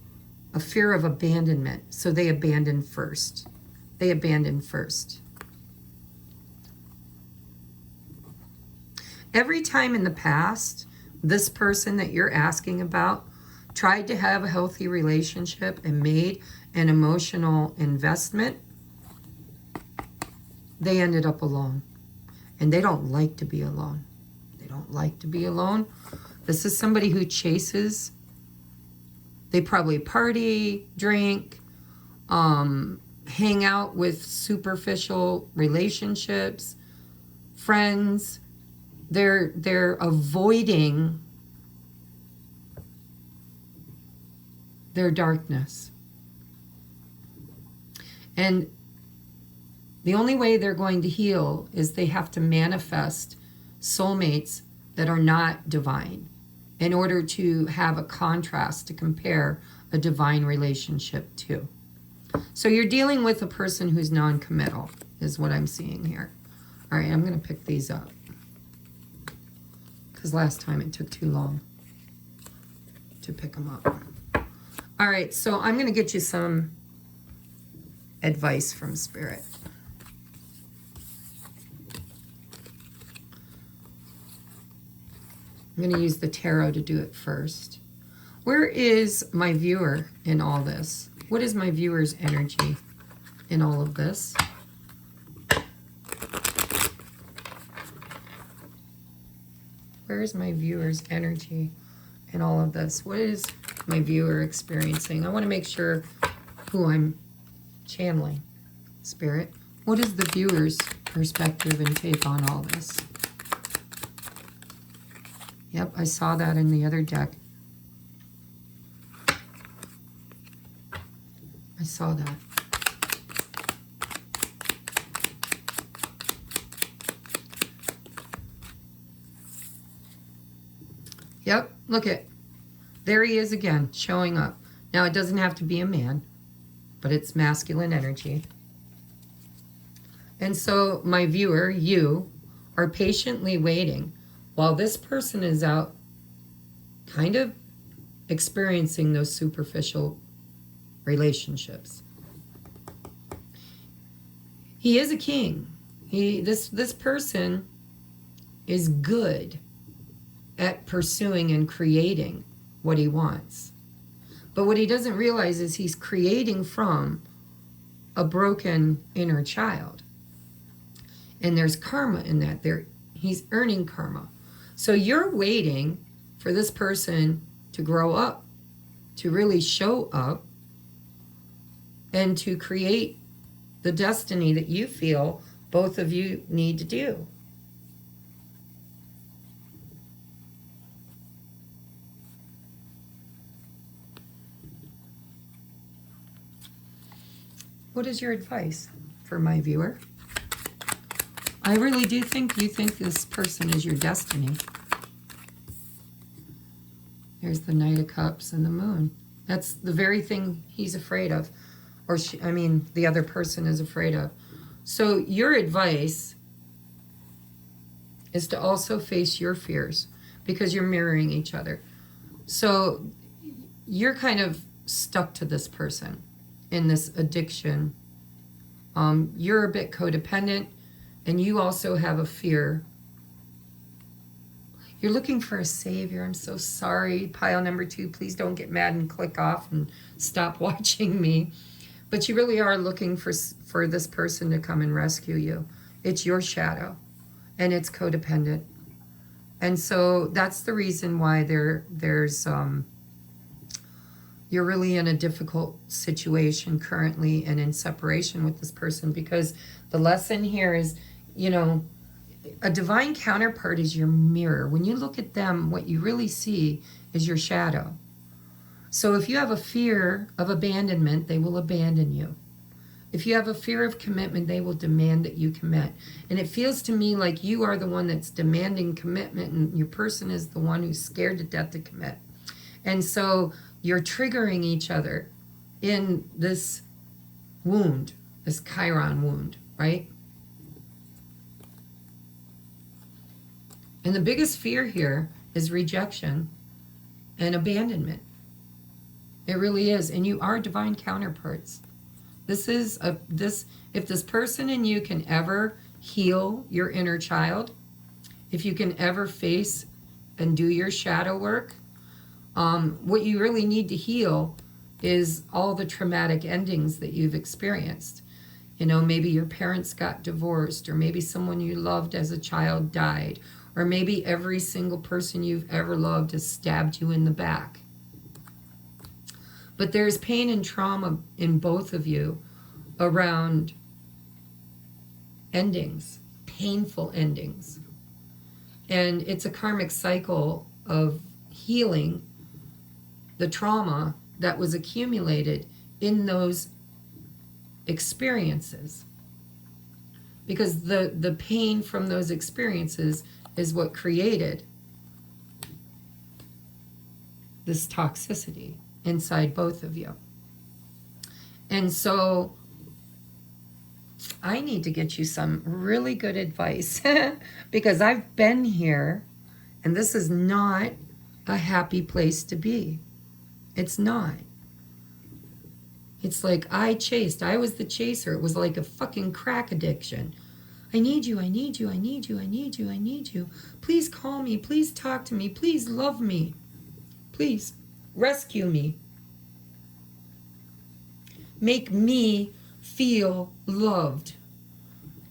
a fear of abandonment, so they abandon first. They abandon first. Every time in the past, this person that you're asking about tried to have a healthy relationship and made an emotional investment, they ended up alone. And they don't like to be alone. They don't like to be alone. This is somebody who chases. They probably party, drink, hang out with superficial relationships, friends. They're avoiding their darkness. And the only way they're going to heal is they have to manifest soulmates that are not divine. in order to have a contrast to compare a divine relationship to. So you're dealing with a person who's non-committal, is what I'm seeing here. All right, I'm going to pick these up, because last time it took too long to pick them up. All right, so I'm going to get you some advice from Spirit. I'm going to use the tarot to do it first. Where is my viewer in all this? What is my viewer's energy in all of this? Where is my viewer's energy in all of this? What is my viewer experiencing? I want to make sure who I'm channeling. Spirit, what is the viewer's perspective and take on all this? Yep, I saw that in the other deck. I saw that. Yep, look it. There he is again, showing up. Now, it doesn't have to be a man, but it's masculine energy. And so, my viewer, you, are patiently waiting while this person is out kind of experiencing those superficial relationships. He is a king. This person is good at pursuing and creating what he wants. But what he doesn't realize is he's creating from a broken inner child. And there's karma in that. He's earning karma. So you're waiting for this person to grow up, to really show up, and to create the destiny that you feel both of you need to do. What is your advice for my viewer? I really do think you think this person is your destiny. There's the Knight of Cups and the Moon. That's the very thing he's afraid of. Or, the other person is afraid of. So your advice is to also face your fears, because you're mirroring each other. So you're kind of stuck to this person in this addiction. You're a bit codependent, and you also have a fear. You're looking for a savior. I'm so sorry. Pile number 2, please don't get mad and click off and stop watching me. But you really are looking for this person to come and rescue you. It's your shadow, and it's codependent. And so that's the reason why there's you're really in a difficult situation currently and in separation with this person, because the lesson here is, a divine counterpart is your mirror. When you look at them, what you really see is your shadow. So if you have a fear of abandonment, they will abandon you. If you have a fear of commitment, they will demand that you commit. And it feels to me like you are the one that's demanding commitment, and your person is the one who's scared to death to commit. And so you're triggering each other in this wound, this Chiron wound, right? And the biggest fear here is rejection and abandonment. It really is. And you are divine counterparts. If this person and you can ever heal your inner child, if you can ever face and do your shadow work, what you really need to heal is all the traumatic endings that you've experienced. Maybe your parents got divorced, or maybe someone you loved as a child died, or maybe every single person you've ever loved has stabbed you in the back. But there's pain and trauma in both of you around endings, painful endings. And it's a karmic cycle of healing the trauma that was accumulated in those experiences. Because the pain from those experiences is what created this toxicity inside both of you. And so I need to get you some really good advice because I've been here, and this is not a happy place to be. It's not. It's like I was the chaser. It was like a fucking crack addiction. I need you, I need you, I need you, I need you, I need you. Please call me, please talk to me, please love me. Please rescue me. Make me feel loved.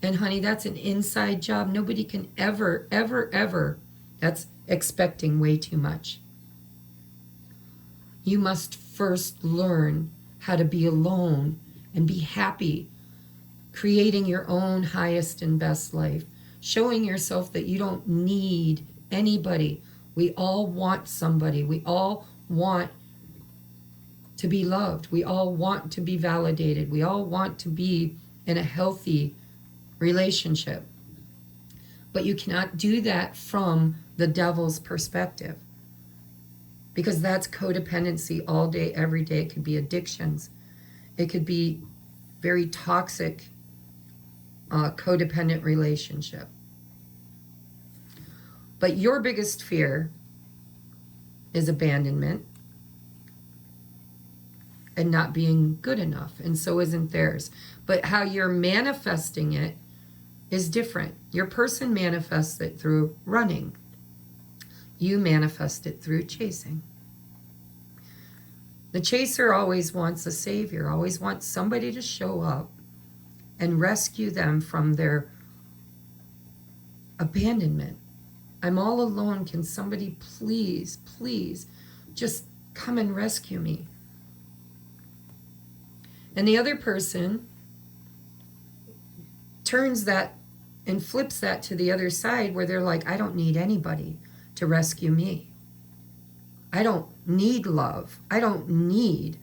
And honey, that's an inside job. Nobody can ever, ever, ever. That's expecting way too much. You must first learn how to be alone and be happy, creating your own highest and best life, showing yourself that you don't need anybody. We all want somebody. We all want to be loved. We all want to be validated. We all want to be in a healthy relationship. But you cannot do that from the devil's perspective, because that's codependency all day, every day. It could be addictions. It could be very toxic codependent relationship. But your biggest fear is abandonment and not being good enough, and so isn't theirs. But how you're manifesting it is different. Your person manifests it through running. You manifest it through chasing. The chaser always wants a savior, always wants somebody to show up and rescue them from their abandonment. I'm all alone. Can somebody please, please just come and rescue me? And the other person turns that and flips that to the other side, where they're like, I don't need anybody to rescue me. I don't need love. I don't need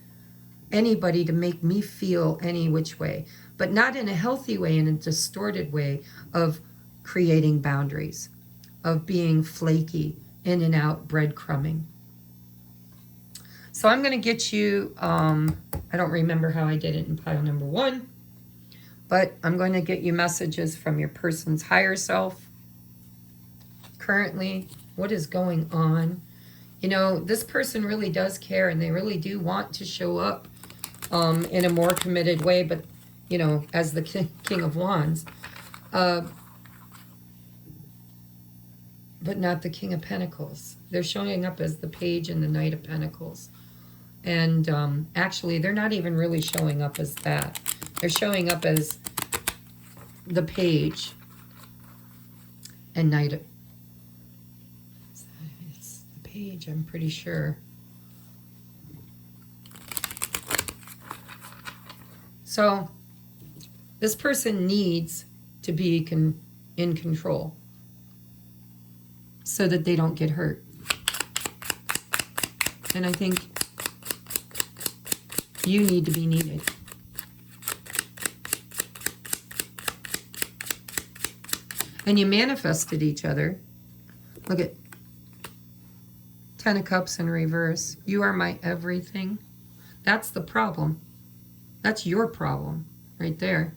anybody to make me feel any which way, but not in a healthy way, in a distorted way of creating boundaries, of being flaky, in and out, breadcrumbing. So I'm going to get you, I don't remember how I did it in pile number 1, but I'm going to get you messages from your person's higher self. Currently, what is going on? You know, this person really does care, and they really do want to show up in a more committed way, but, you know, as the King of Wands, but not the King of Pentacles. They're showing up as the Page and the Knight of Pentacles. And actually, they're not even really showing up as that. They're showing up as the Page and Knight of... It's the Page, I'm pretty sure. So, this person needs to be in control so that they don't get hurt. And I think you need to be needed. And you manifested each other. Look at 10 of Cups in reverse. You are my everything. That's the problem. That's your problem right there.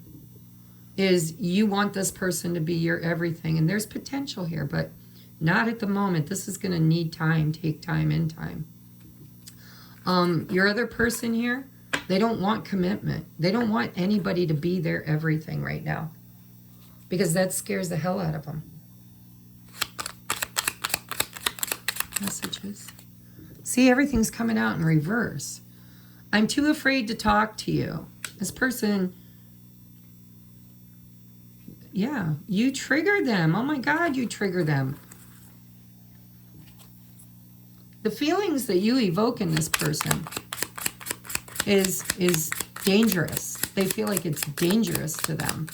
Is you want this person to be your everything. And there's potential here, but not at the moment. This is going to need time, take time and time. Your other person here, they don't want commitment. They don't want anybody to be their everything right now, because that scares the hell out of them. Messages. See, everything's coming out in reverse. I'm too afraid to talk to you. This person, yeah, you trigger them. Oh my God, you trigger them. The feelings that you evoke in this person is dangerous. They feel like it's dangerous to them.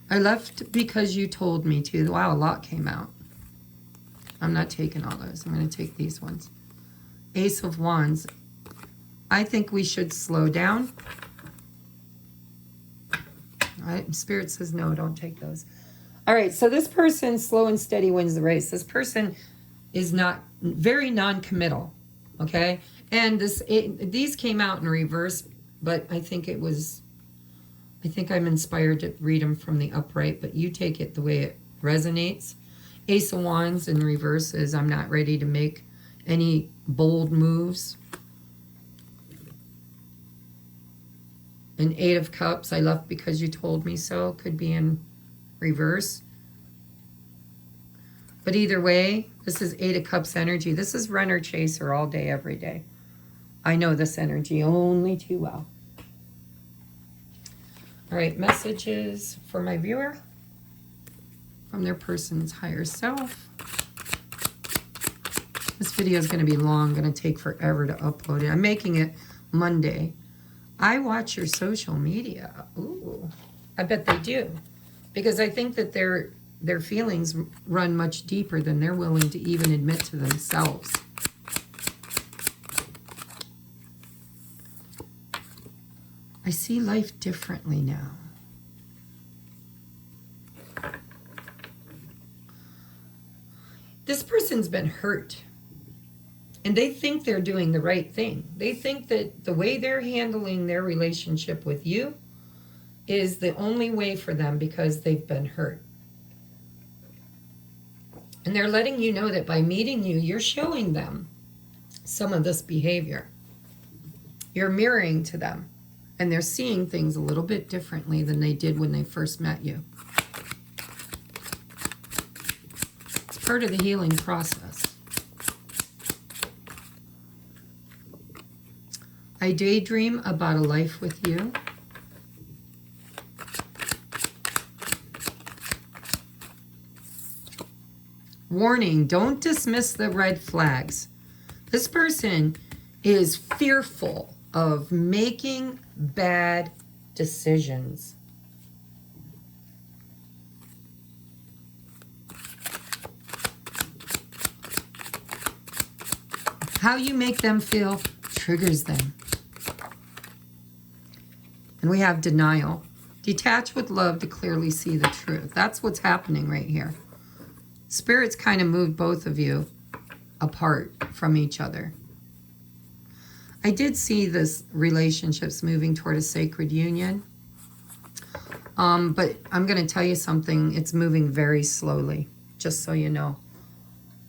I left because you told me to. Wow, a lot came out. I'm not taking all those. I'm going to take these ones. Ace of Wands. I think we should slow down. All right, Spirit says no, don't take those. All right, so this person, slow and steady wins the race. This person is not very non-committal, okay? And these came out in reverse, but I think I'm inspired to read them from the upright, but you take it the way it resonates. Ace of Wands in reverse is I'm not ready to make any bold moves. An Eight of Cups, I left because you told me so, could be in reverse. But either way, this is Eight of Cups energy. This is runner chaser all day, every day. I know this energy only too well. All right, messages for my viewer from their person's higher self. This video is going to be long, going to take forever to upload it. I'm making it Monday. I watch your social media. Ooh, I bet they do. Because I think that their feelings run much deeper than they're willing to even admit to themselves. I see life differently now. This person's been hurt. And they think they're doing the right thing. They think that the way they're handling their relationship with you is the only way for them because they've been hurt. And they're letting you know that by meeting you, you're showing them some of this behavior. You're mirroring to them. And they're seeing things a little bit differently than they did when they first met you. It's part of the healing process. I daydream about a life with you. Warning, don't dismiss the red flags. This person is fearful of making bad decisions. How you make them feel triggers them. And we have denial. Detach with love to clearly see the truth. That's what's happening right here. Spirits kind of moved both of you apart from each other. I did see this relationships moving toward a sacred union. But I'm going to tell you something. It's moving very slowly, just so you know.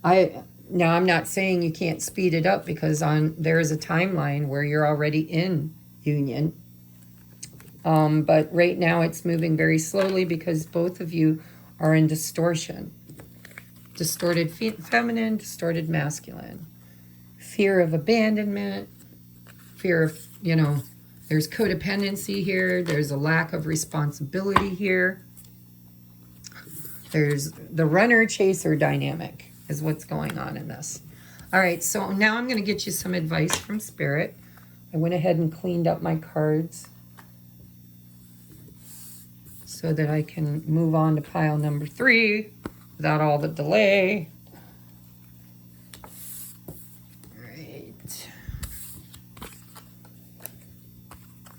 Now, I'm not saying you can't speed it up because there is a timeline where you're already in union. But right now it's moving very slowly because both of you are in distortion. Distorted feminine, distorted masculine. Fear of abandonment. Fear of, there's codependency here. There's a lack of responsibility here. There's the runner-chaser dynamic is what's going on in this. All right, so now I'm going to get you some advice from Spirit. I went ahead and cleaned up my cards so that I can move on to pile number 3 without all the delay.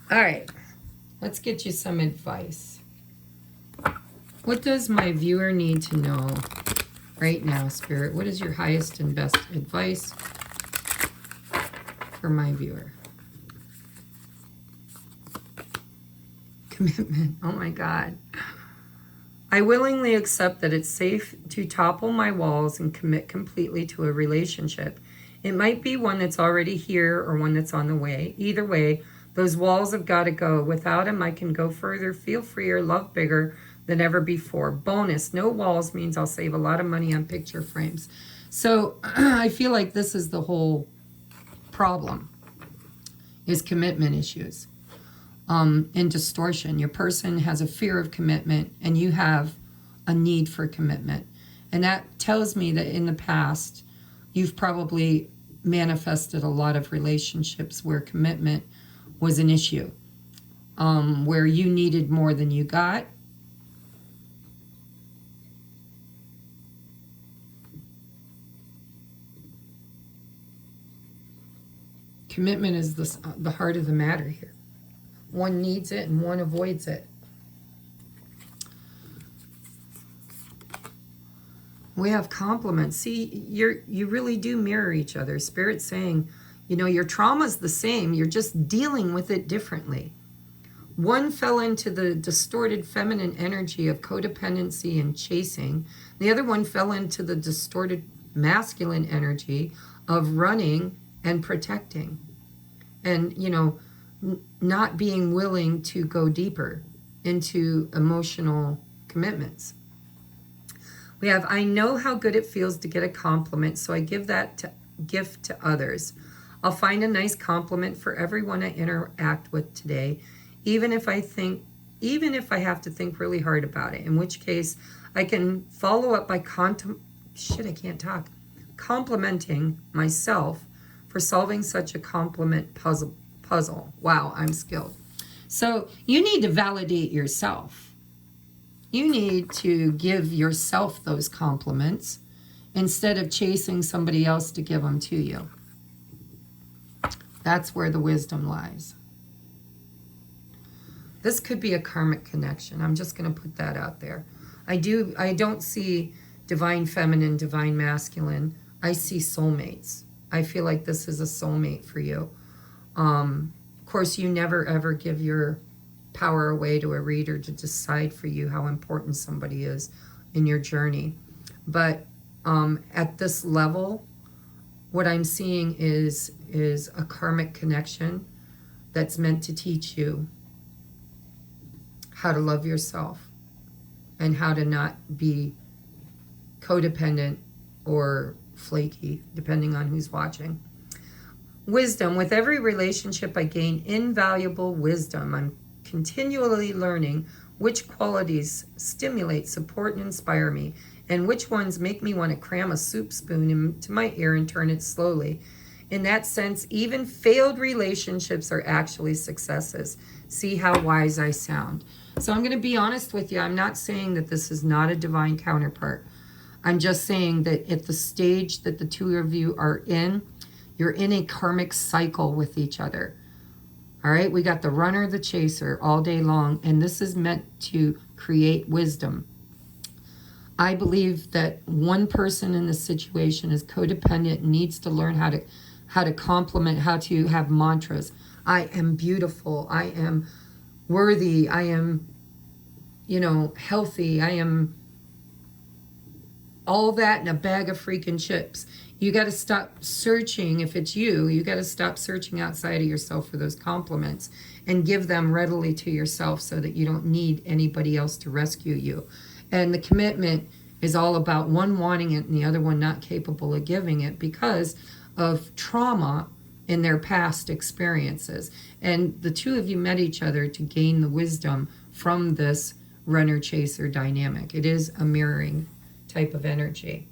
All right, let's get you some advice. What does my viewer need to know right now, Spirit? What is your highest and best advice for my viewer? Commitment. Oh my God. I willingly accept that it's safe to topple my walls and commit completely to a relationship. It might be one that's already here or one that's on the way. Either way, those walls have got to go. Without them, I can go further, feel freer, love bigger than ever before. Bonus, no walls means I'll save a lot of money on picture frames. So I feel like this is the whole problem, is commitment issues and distortion. Your person has a fear of commitment and you have a need for commitment. And that tells me that in the past, you've probably manifested a lot of relationships where commitment was an issue, where you needed more than you got. Commitment is the heart of the matter here. One needs it and one avoids it. We have compliments. See, you really do mirror each other. Spirit's saying, you know, your trauma's the same. You're just dealing with it differently. One fell into the distorted feminine energy of codependency and chasing. The other one fell into the distorted masculine energy of running and protecting. And, you know, not being willing to go deeper into emotional commitments. We have, I know how good it feels to get a compliment, so I give that gift to others. I'll find a nice compliment for everyone I interact with today, even if I have to think really hard about it, in which case I can follow up by complimenting myself for solving such a compliment puzzle. Wow, I'm skilled. So you need to validate yourself. You need to give yourself those compliments instead of chasing somebody else to give them to you. That's where the wisdom lies. This could be a karmic connection. I'm just going to put that out there. I don't see divine feminine, divine masculine. I see soulmates. I feel like this is a soulmate for you. Of course, you never ever give your power away to a reader to decide for you how important somebody is in your journey. But at this level, what I'm seeing is a karmic connection that's meant to teach you how to love yourself and how to not be codependent or flaky, depending on who's watching. Wisdom. With every relationship, I gain invaluable wisdom. I'm continually learning which qualities stimulate, support, and inspire me, and which ones make me want to cram a soup spoon into my ear and turn it slowly. In that sense, even failed relationships are actually successes. See how wise I sound. So I'm going to be honest with you. I'm not saying that this is not a divine counterpart. I'm just saying that at the stage that the two of you are in, you're in a karmic cycle with each other. All right, we got the runner, the chaser all day long, and this is meant to create wisdom. I believe that one person in this situation is codependent and needs to learn how to compliment, how to have mantras. I am beautiful. I am worthy. I am, healthy. I am all that in a bag of freaking chips. You got to stop searching. If it's you got to stop searching outside of yourself for those compliments and give them readily to yourself so that you don't need anybody else to rescue you. And the commitment is all about one wanting it and the other one not capable of giving it because of trauma in their past experiences. And the two of you met each other to gain the wisdom from this runner-chaser dynamic. It is a mirroring type of energy.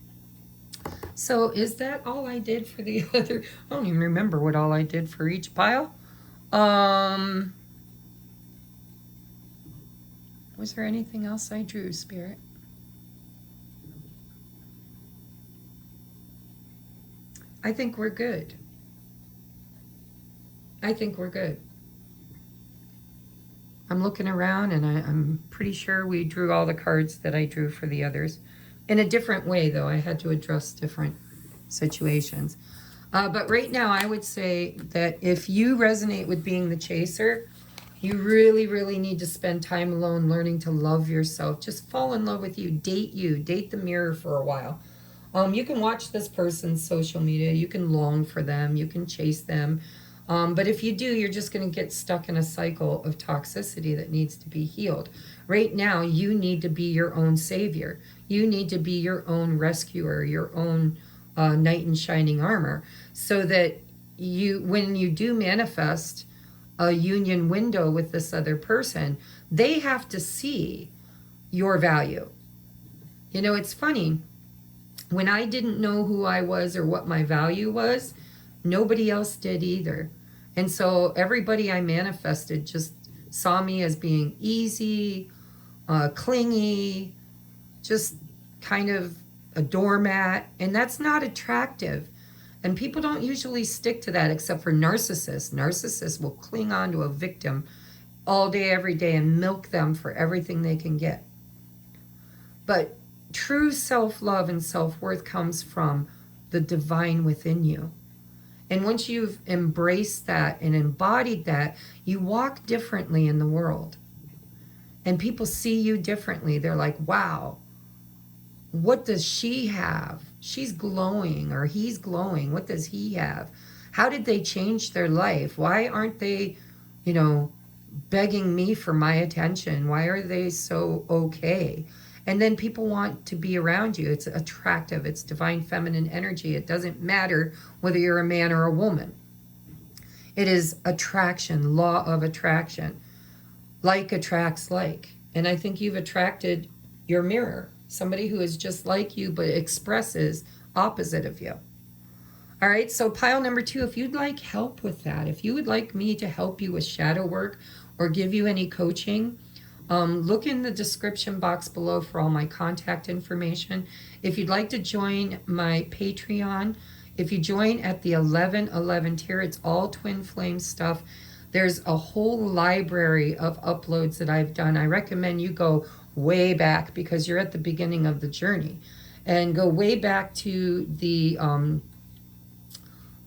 So is that all I did for the other? I don't even remember what all I did for each pile. Was there anything else I drew, Spirit? I think we're good. I think we're good. I'm looking around and I'm pretty sure we drew all the cards that I drew for the others. In a different way, though. I had to address different situations. But right now, I would say that if you resonate with being the chaser, you really, really need to spend time alone learning to love yourself. Just fall in love with you. Date the mirror for a while. You can watch this person's social media. You can long for them. You can chase them. But if you do, you're just going to get stuck in a cycle of toxicity that needs to be healed. Right now, you need to be your own savior. You need to be your own rescuer, your own knight in shining armor, so that when you do manifest a union window with this other person, they have to see your value. It's funny. When I didn't know who I was or what my value was, nobody else did either. And so everybody I manifested just saw me as being easy, clingy, just kind of a doormat. And that's not attractive. And people don't usually stick to that except for narcissists. Narcissists will cling on to a victim all day, every day, and milk them for everything they can get. But true self-love and self-worth comes from the divine within you. And once you've embraced that and embodied that, you walk differently in the world. And people see you differently. They're like, wow, what does she have? She's glowing, or he's glowing. What does he have? How did they change their life? Why aren't they, you know, begging me for my attention? Why are they so okay? And then people want to be around you. It's attractive. It's divine feminine energy. It doesn't matter whether you're a man or a woman. It is attraction, law of attraction. Like attracts like. And I think you've attracted your mirror. Somebody who is just like you but expresses opposite of you. All right, so pile number 2, if you'd like help with that, if you would like me to help you with shadow work or give you any coaching, look in the description box below for all my contact information. If you'd like to join my Patreon, if you join at the 1111 tier, it's all twin flame stuff. There's a whole library of uploads that I've done. I recommend you go way back because you're at the beginning of the journey. And go way back to the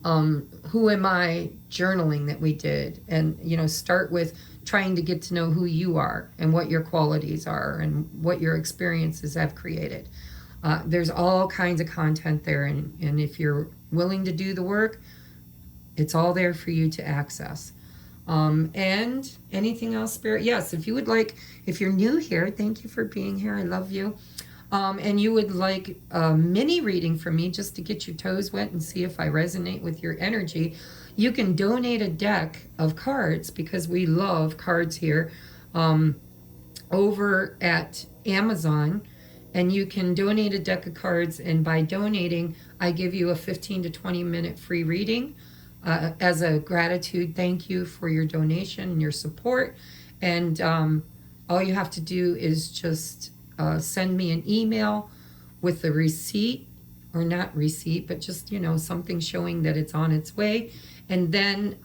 who am I journaling that we did. And, you know, start with trying to get to know who you are and what your qualities are and what your experiences have created. There's all kinds of content there. And if you're willing to do the work, it's all there for you to access. And anything else, Spirit? Yes, if you would like, if you're new here, thank you for being here. I love you. And you would like a mini reading from me just to get your toes wet and see if I resonate with your energy, you can donate a deck of cards, because we love cards here, over at Amazon. And you can donate a deck of cards, and by donating, I give you a 15 to 20 minute free reading as a gratitude. Thank you for your donation and your support. And all you have to do is just send me an email with the receipt, or not receipt, but just, you know, something showing that it's on its way. And then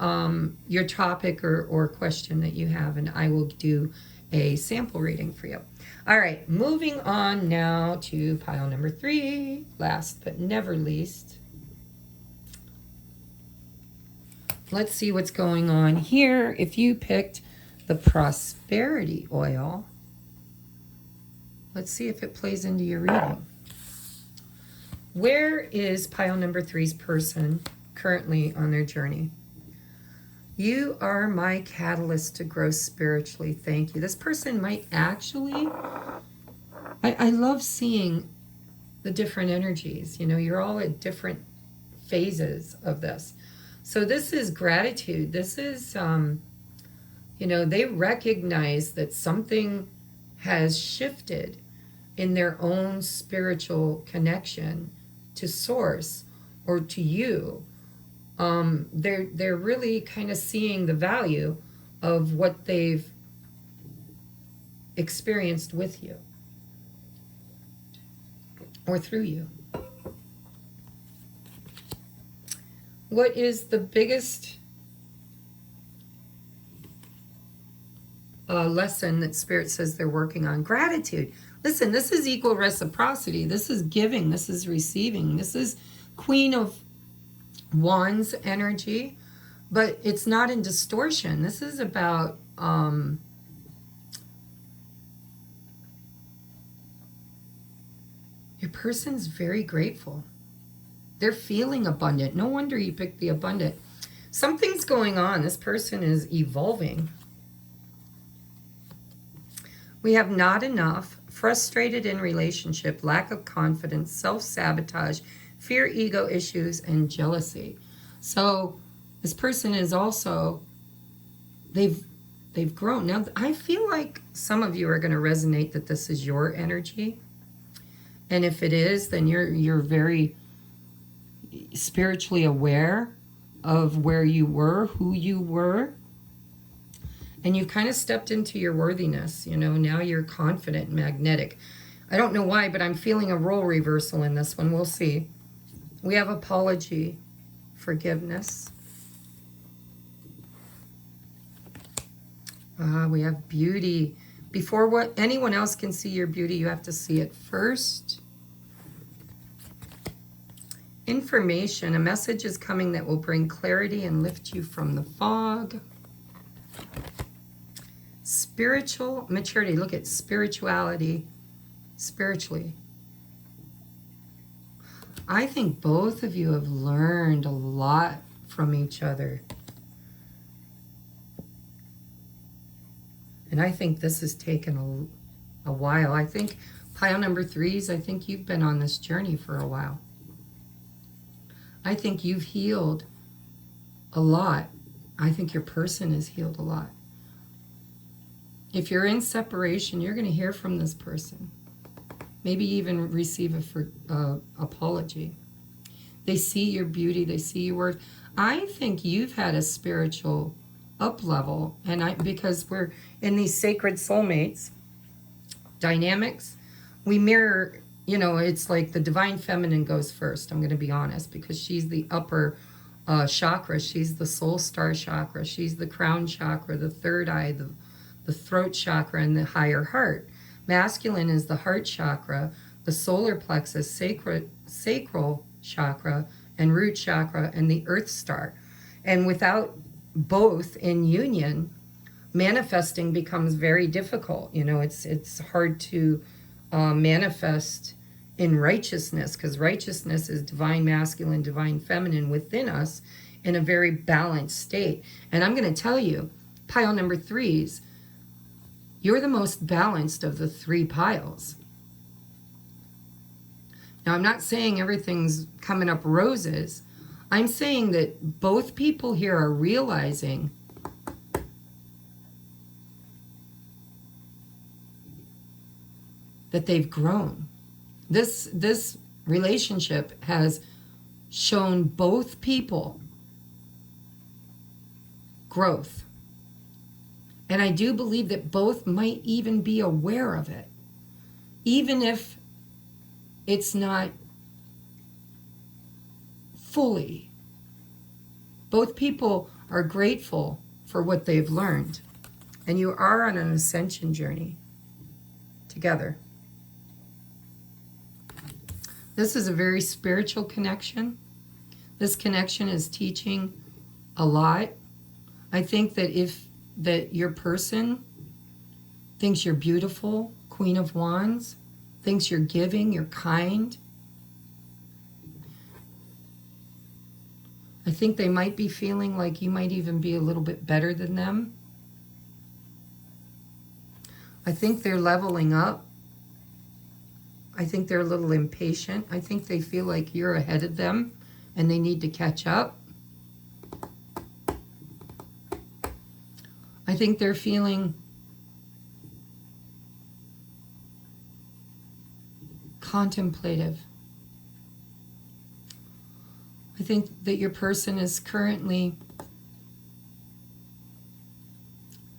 your topic or question that you have, and I will do a sample reading for you. All right, moving on now to pile number 3, last but never least. Let's see what's going on here. If you picked the prosperity oil, let's see if it plays into your reading. Where is pile number 3's person currently on their journey? You are my catalyst to grow spiritually. Thank you. This person might actually, I love seeing the different energies. You know, you're all at different phases of this. So this is gratitude. This is, you know, they recognize that something has shifted in their own spiritual connection to source or to you. They're really kind of seeing the value of what they've experienced with you or through you. What is the biggest lesson that Spirit says they're working on? Gratitude. Listen, this is equal reciprocity. This is giving. This is receiving. This is Queen of Wands energy, but it's not in distortion. This is about your person's very grateful. They're feeling abundant. No wonder you picked the abundant. Something's going on. This person is evolving. We have not enough, frustrated in relationship, lack of confidence, self-sabotage, fear, ego issues, and jealousy. So this person is also, they've grown. Now, I feel like some of you are going to resonate that this is your energy. And if it is, then you're very spiritually aware of where you were, who you were. And you've kind of stepped into your worthiness. You know, now you're confident and magnetic. I don't know why, but I'm feeling a role reversal in this one. We'll see. We have apology, forgiveness. We have beauty. Before what anyone else can see your beauty, you have to see it first. Information, a message is coming that will bring clarity and lift you from the fog. Spiritual maturity, look at spirituality, spiritually. I think both of you have learned a lot from each other. And I think this has taken a while. I think pile number 3s, I think you've been on this journey for a while. I think you've healed a lot. I think your person has healed a lot. If you're in separation, you're going to hear from this person. Maybe even receive a apology. They see your beauty. They see your worth. I think you've had a spiritual up level, and because we're in these sacred soulmates dynamics, we mirror. You know, it's like the divine feminine goes first. I'm going to be honest, because she's the upper chakra. She's the soul star chakra. She's the crown chakra, the third eye, the throat chakra, and the higher heart. Masculine is the heart chakra, the solar plexus, sacral chakra, and root chakra, and the earth star. And without both in union, manifesting becomes very difficult. You know, it's hard to manifest in righteousness, because righteousness is divine masculine, divine feminine within us in a very balanced state. And I'm going to tell you, pile number 3s, you're the most balanced of the 3 piles. Now, I'm not saying everything's coming up roses. I'm saying that both people here are realizing that they've grown. This relationship has shown both people growth. And I do believe that both might even be aware of it, even if it's not fully. Both people are grateful for what they've learned. And you are on an ascension journey together. This is a very spiritual connection. This connection is teaching a lot. I think that your person thinks you're beautiful, Queen of Wands, thinks you're giving, you're kind. I think they might be feeling like you might even be a little bit better than them. I think they're leveling up. I think they're a little impatient. I think they feel like you're ahead of them and they need to catch up. I think they're feeling contemplative. I think that your person is currently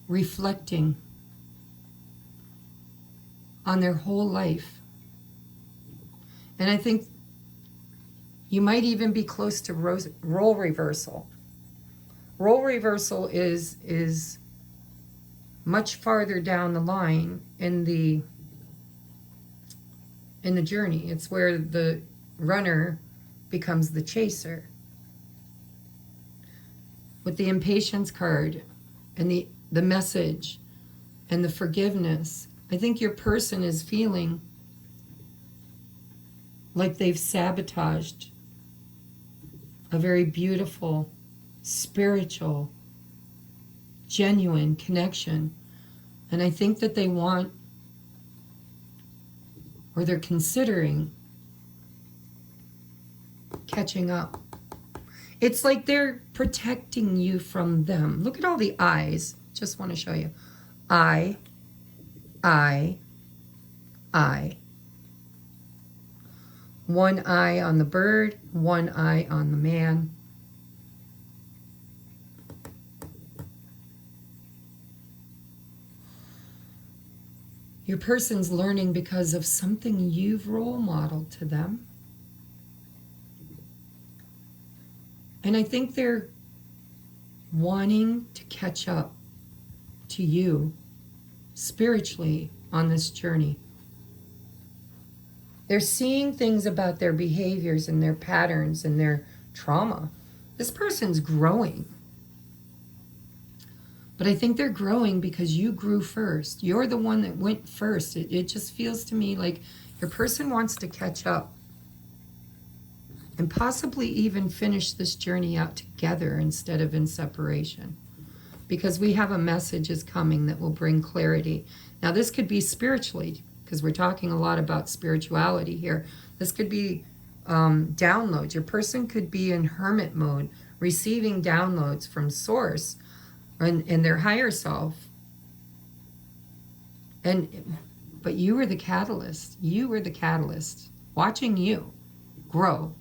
reflecting on their whole life. And I think you might even be close to role reversal. Role reversal is much farther down the line in the journey. It's where the runner becomes the chaser. With the impatience card and the message and the forgiveness, I think your person is feeling like they've sabotaged a very beautiful, spiritual, genuine connection. And I think that they want, or they're considering, catching up. It's like they're protecting you from them. Look at all the eyes. Just want to show you. I. One eye on the bird, one eye on the man. Your person's learning because of something you've role modeled to them. And I think they're wanting to catch up to you spiritually on this journey. They're seeing things about their behaviors and their patterns and their trauma. This person's growing. But I think they're growing because you grew first. You're the one that went first. It just feels to me like your person wants to catch up and possibly even finish this journey out together instead of in separation. Because we have a message is coming that will bring clarity. Now this could be spiritually, because we're talking a lot about spirituality here. This could be downloads. Your person could be in hermit mode, receiving downloads from source and their higher self. But you were the catalyst. You were the catalyst. Watching you grow.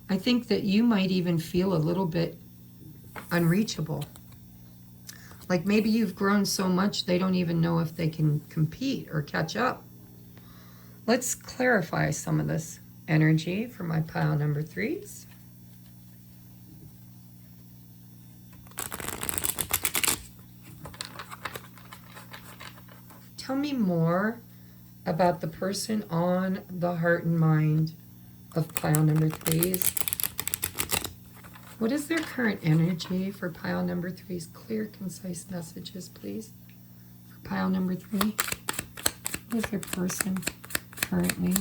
I think that you might even feel a little bit unreachable. Like maybe you've grown so much they don't even know if they can compete or catch up. Let's clarify some of this energy for my pile number 3s. Tell me more about the person on the heart and mind of pile number 3s. What is their current energy for pile number 3s? Clear, concise messages, please. For pile number 3. What is their person currently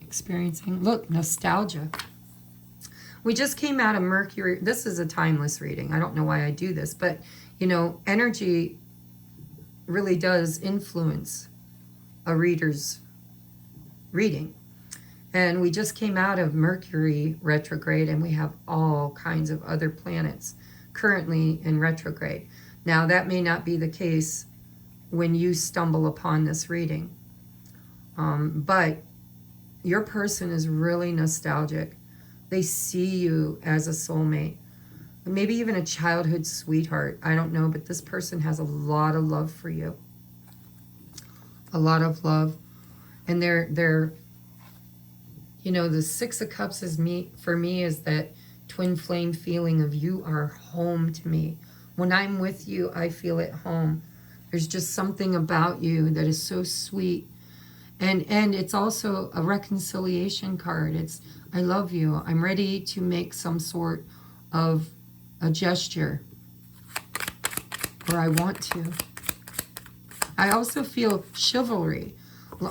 experiencing? Look, nostalgia. We just came out of Mercury. This is a timeless reading. I don't know why I do this, but, you know, energy really does influence a reader's reading. And we just came out of Mercury retrograde, and we have all kinds of other planets currently in retrograde. Now, that may not be the case when you stumble upon this reading. But your person is really nostalgic. They see you as a soulmate. Maybe even a childhood sweetheart. I don't know, but this person has a lot of love for you. A lot of love. And they're you know, the 6 of Cups is for me is that twin flame feeling of you are home to me. When I'm with you, I feel at home. There's just something about you that is so sweet. And it's also a reconciliation card. It's, I love you. I'm ready to make some sort of a gesture. Or I want to. I also feel chivalry.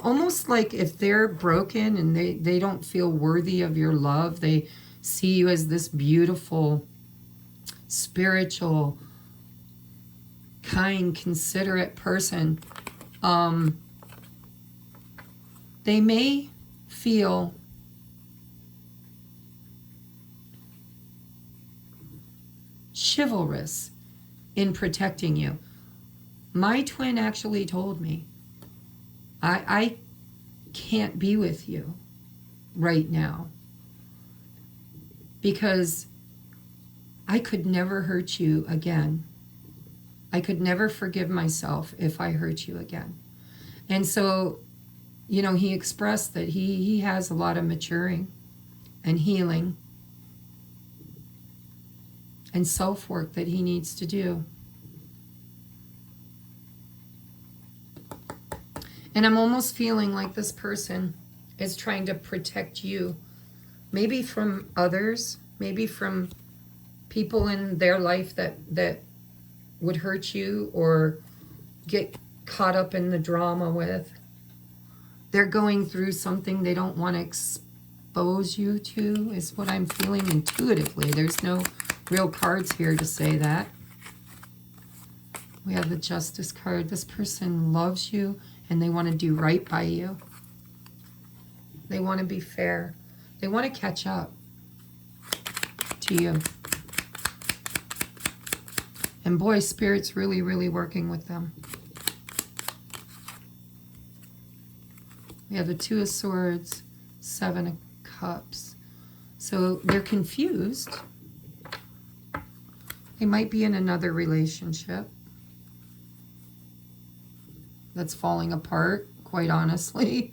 Almost like if they're broken and they don't feel worthy of your love, they see you as this beautiful, spiritual, kind, considerate person. They may feel chivalrous in protecting you. My twin actually told me, I can't be with you right now because I could never hurt you again. I could never forgive myself if I hurt you again. And so, you know, he expressed that he has a lot of maturing and healing and self-work that he needs to do. And I'm almost feeling like this person is trying to protect you, maybe from others, maybe from people in their life that would hurt you or get caught up in the drama with. They're going through something they don't want to expose you to, is what I'm feeling intuitively. There's no real cards here to say that. We have the Justice card. This person loves you and they want to do right by you. They want to be fair. They want to catch up to you. And boy, Spirit's really, really working with them. We have the 2 of Swords, 7 of Cups. So they're confused. They might be in another relationship that's falling apart, quite honestly.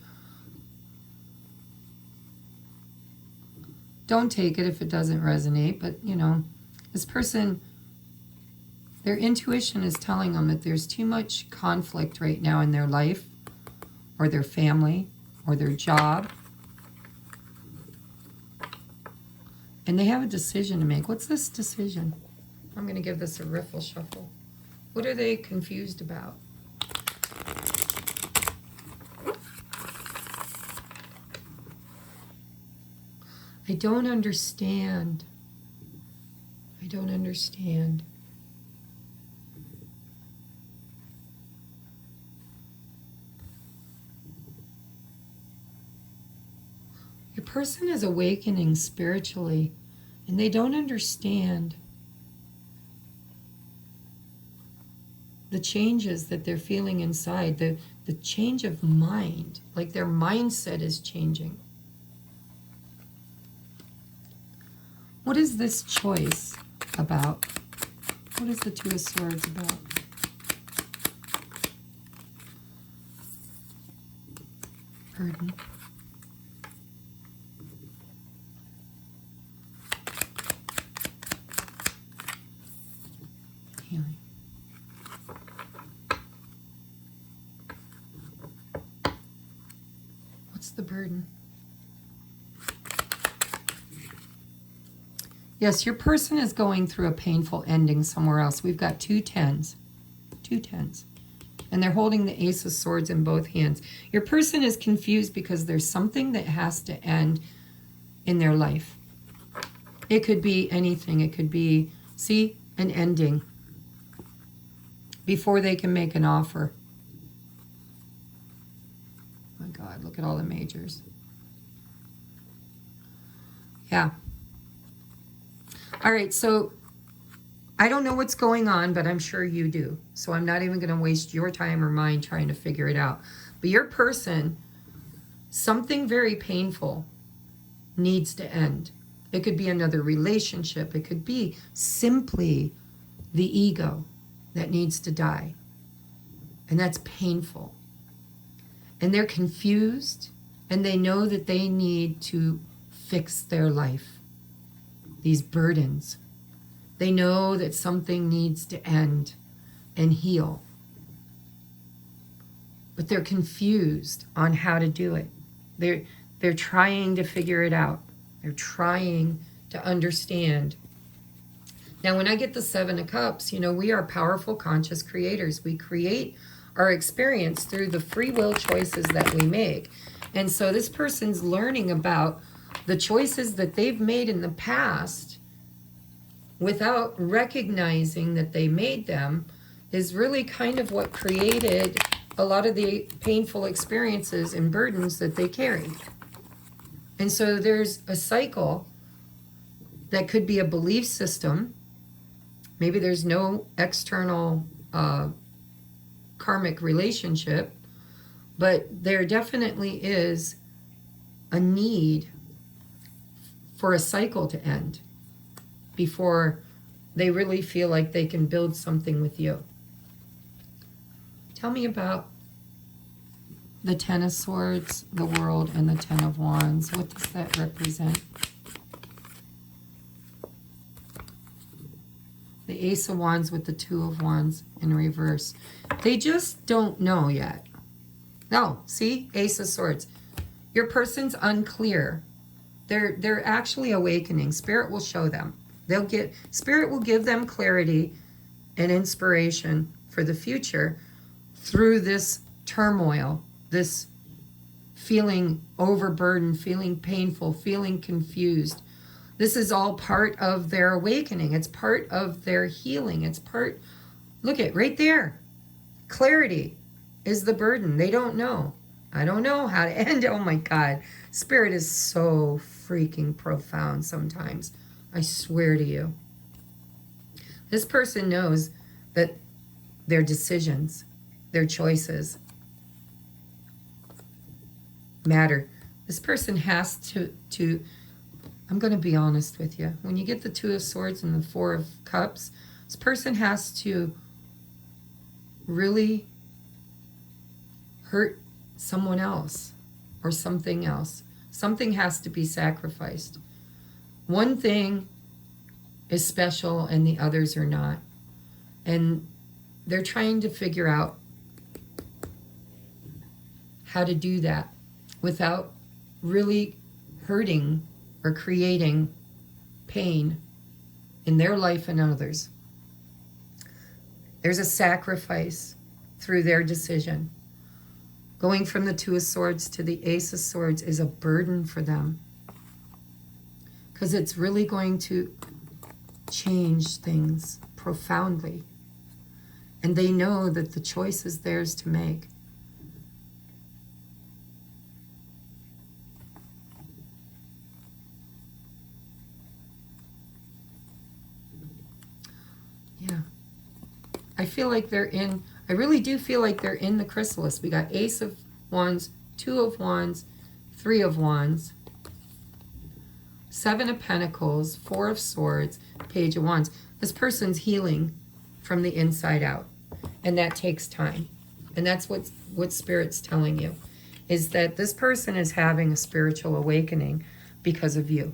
Don't take it if it doesn't resonate, but you know, this person Their intuition is telling them that there's too much conflict right now in their life, or their family, or their job. And they have a decision to make. What's this decision? I'm going to give this a riffle shuffle. What are they confused about? I don't understand. I don't understand. Your person is awakening spiritually, and they don't understand the changes that they're feeling inside, the change of mind, like their mindset is changing. What is this choice about? What is the Two of Swords about? Burden. Healing. What's the burden? Yes, your person is going through a painful ending somewhere else. We've got two tens. Two tens. And they're holding the Ace of Swords in both hands. Your person is confused because there's something that has to end in their life. It could be anything. It could be, see, an ending before they can make an offer. Oh my God, look at all the majors. Yeah. All right, so I don't know what's going on, but I'm sure you do. So I'm not even going to waste your time or mine trying to figure it out. But your person, something very painful needs to end. It could be another relationship. It could be simply the ego that needs to die. And that's painful. And they're confused, and they know that they need to fix their life. These burdens. They know that something needs to end and heal. But they're confused on how to do it. They're trying to figure it out. They're trying to understand. Now, when I get the Seven of Cups, you know, we are powerful, conscious creators. We create our experience through the free will choices that we make. And so this person's learning about the choices that they've made in the past without recognizing that they made them is really kind of what created a lot of the painful experiences and burdens that they carry. And so there's a cycle that could be a belief system. Maybe there's no external karmic relationship, but there definitely is a need for a cycle to end before they really feel like they can build something with you. Tell me about the Ten of Swords, the World, and the Ten of Wands. What does that represent? The Ace of Wands with the Two of Wands in reverse. They just don't know yet. No, see? Ace of Swords. Your person's unclear. They're actually awakening. Spirit will show them. Spirit will give them clarity and inspiration for the future through this turmoil, this feeling overburdened, feeling painful, feeling confused. This is all part of their awakening. It's part of their healing. It's part, look at right there. Clarity is the burden. They don't know. I don't know how to end. Oh my God. Spirit is so freaking profound sometimes. I swear to you. This person knows that their decisions, their choices matter. This person has to I'm going to be honest with you. When you get the Two of Swords and the Four of Cups, this person has to really hurt someone else or something else. Something has to be sacrificed. One thing is special and the others are not. And they're trying to figure out how to do that without really hurting or creating pain in their life and others. There's a sacrifice through their decision. Going from the Two of Swords to the Ace of Swords is a burden for them, because it's really going to change things profoundly. And they know that the choice is theirs to make. Yeah. I feel like I really do feel like they're in the chrysalis. We got Ace of Wands, Two of Wands, Three of Wands, Seven of Pentacles, Four of Swords, Page of Wands. This person's healing from the inside out, and that takes time. And that's what Spirit's telling you, is that this person is having a spiritual awakening because of you,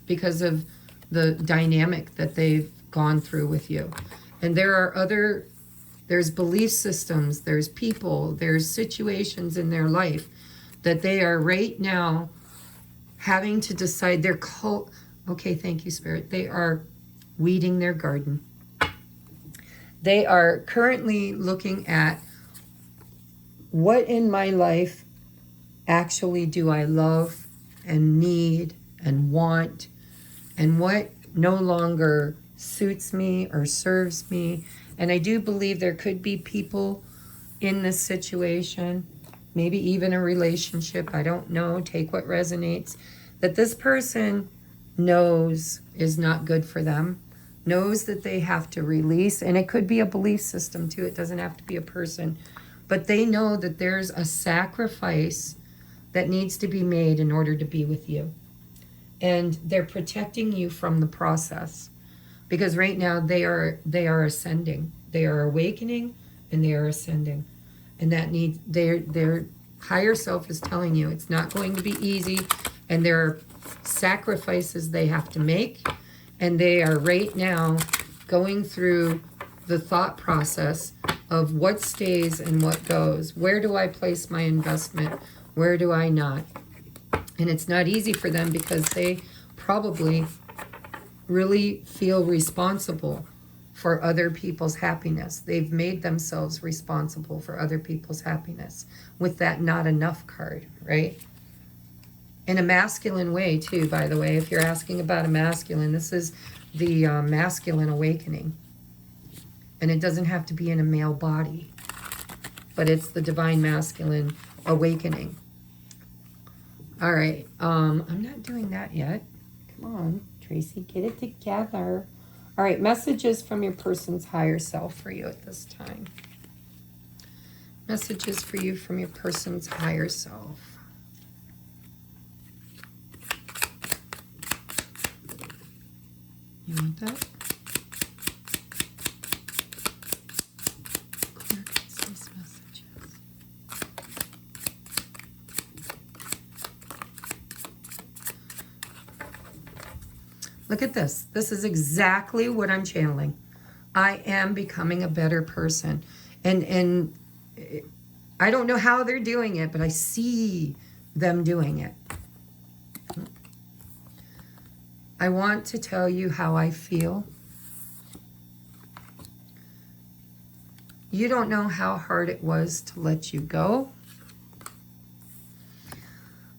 because of the dynamic that they've gone through with you. And there's belief systems, there's people, there's situations in their life that they are right now having to decide. Okay, thank you, Spirit. They are weeding their garden. They are currently looking at, what in my life actually do I love and need and want, and what no longer suits me or serves me. And I do believe there could be people in this situation, maybe even a relationship, I don't know, take what resonates, that this person knows is not good for them, knows that they have to release. And it could be a belief system too, it doesn't have to be a person, but they know that there's a sacrifice that needs to be made in order to be with you. And they're protecting you from the process, because right now they are ascending, they are awakening, and they are ascending. And that needs, their higher self is telling you it's not going to be easy, and there are sacrifices they have to make, and they are right now going through the thought process of what stays and what goes. Where do I place my investment? Where do I not? And it's not easy for them, because they probably really feel responsible for other people's happiness. They've made themselves responsible for other people's happiness with that not enough card, right? In a masculine way too, by the way. If you're asking about a masculine, this is the masculine awakening. And it doesn't have to be in a male body, but it's the divine masculine awakening. All right, I'm not doing that yet. Come on, Tracy, get it together. All right, messages from your person's higher self for you at this time. Messages for you from your person's higher self. You want that? Clear, concise messages. Look at this. This is exactly what I'm channeling. I am becoming a better person. And I don't know how they're doing it, but I see them doing it. I want to tell you how I feel. You don't know how hard it was to let you go.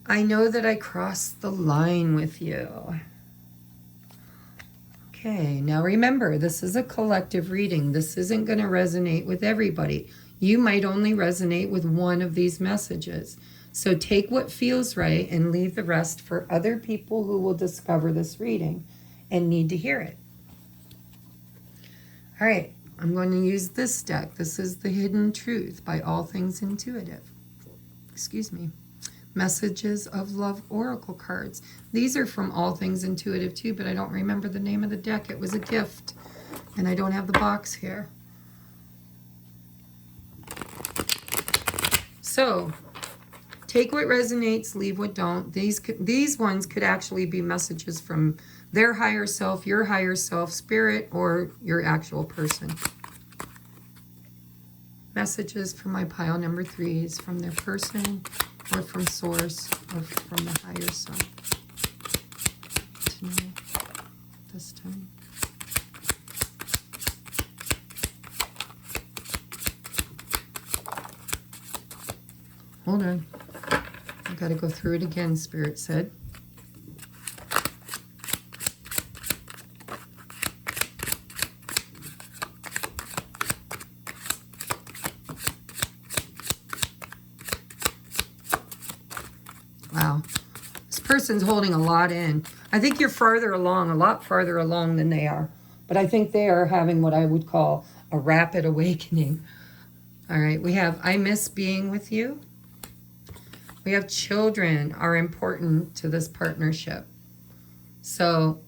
I know that I crossed the line with you. Okay, now remember, this is a collective reading. This isn't going to resonate with everybody. You might only resonate with one of these messages. So take what feels right and leave the rest for other people who will discover this reading and need to hear it. All right, I'm going to use this deck. This is The Hidden Truth by All Things Intuitive. Excuse me. Messages of Love Oracle cards. These are from All Things Intuitive too, but I don't remember the name of the deck. It was a gift, and I don't have the box here. So, take what resonates, leave what don't. These ones could actually be messages from their higher self, your higher self, spirit, or your actual person. Messages from my pile number 3 is from their person or from source or from the higher self. Tonight, this time. Hold on. I got to go through it again, Spirit said. Wow. This person's holding a lot in. I think you're farther along, a lot farther along than they are. But I think they are having what I would call a rapid awakening. All right, we have, I miss being with you. We have children are important to this partnership. So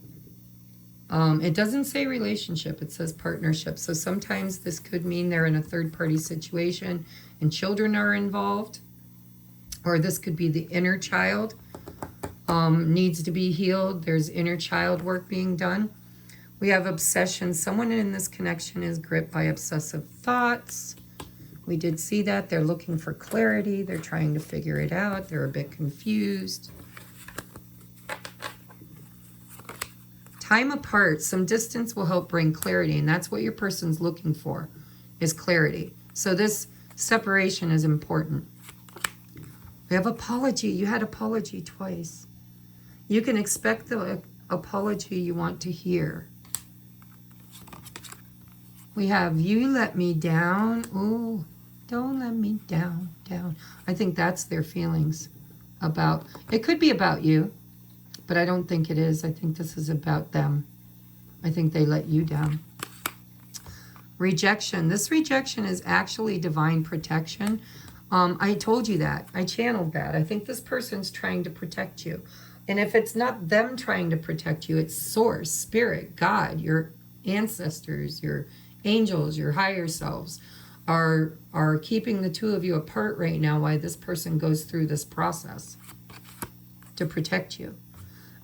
it doesn't say relationship, it says partnership. So sometimes this could mean they're in a third-party situation and children are involved. Or this could be the inner child needs to be healed. There's inner child work being done. We have obsession. Someone in this connection is gripped by obsessive thoughts. We did see that. They're looking for clarity. They're trying to figure it out. They're a bit confused. Time apart. Some distance will help bring clarity, and that's what your person's looking for, is clarity. So this separation is important. We have apology. You had apology twice. You can expect the apology you want to hear. We have you let me down. Ooh. Don't let me down. I think that's their feelings about, it could be about you, but I don't think it is. I think this is about them. I think they let you down. Rejection. This rejection is actually divine protection. I told you that. I channeled that. I think this person's trying to protect you. And if it's not them trying to protect you, it's source, spirit, God, your ancestors, your angels, your higher selves are keeping the two of you apart right now while this person goes through this process to protect you.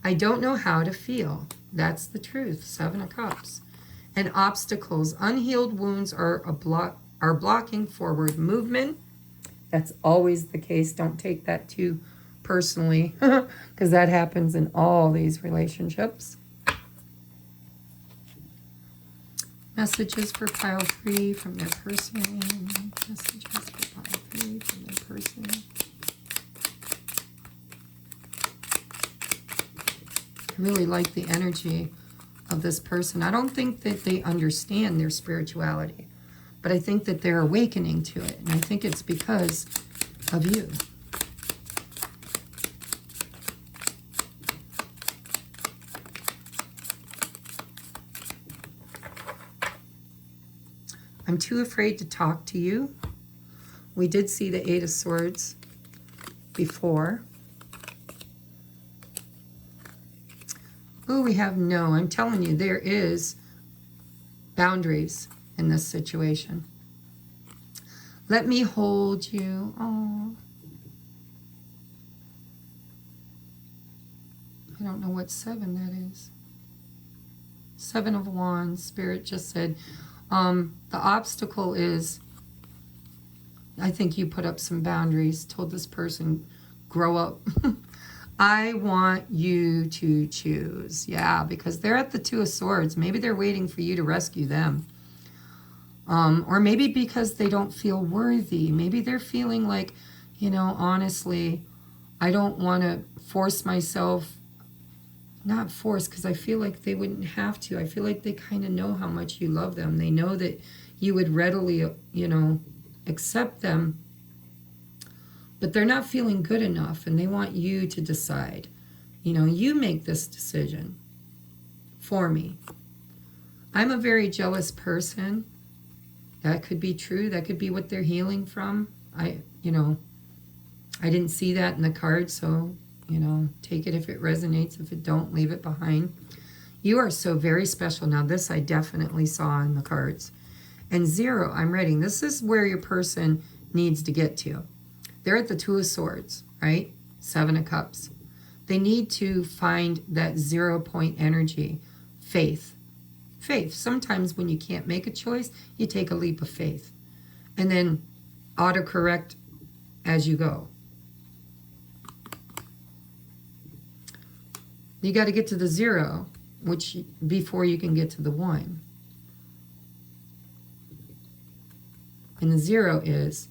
I don't know how to feel. That's the truth. 7 of Cups. And obstacles. Unhealed wounds are blocking forward movement. That's always the case. Don't take that too personally because that happens in all these relationships. Messages for pile 3 from their person. Messages for pile 3 from their person. I really like the energy of this person. I don't think that they understand their spirituality, but I think that they're awakening to it. And I think it's because of you. I'm too afraid to talk to you. We did see the 8 of Swords before. Oh, we have no. I'm telling you, there is boundaries in this situation. Let me hold you. Oh. I don't know what 7 that is. 7 of Wands. Spirit just said, the obstacle is, I think you put up some boundaries, told this person, grow up. I want you to choose. Yeah, because they're at the 2 of Swords. Maybe they're waiting for you to rescue them. Or maybe because they don't feel worthy. Maybe they're feeling like, you know, honestly, I don't want to force myself. Not force, because I feel like they wouldn't have to. I feel like they kind of know how much you love them. They know that you would readily, you know, accept them. But they're not feeling good enough, and they want you to decide. You know, you make this decision for me. I'm a very jealous person. That could be true. That could be what they're healing from. I didn't see that in the card, so, you know, take it if it resonates. If it don't, leave it behind. You are so very special. Now, this I definitely saw in the cards. And 0, I'm reading. This is where your person needs to get to. They're at the 2 of Swords, right? 7 of Cups. They need to find that 0-point energy. Faith. Faith. Sometimes when you can't make a choice, you take a leap of faith. and then autocorrect as you go. You got to get to the 0, which before you can get to the 1. And the 0 is,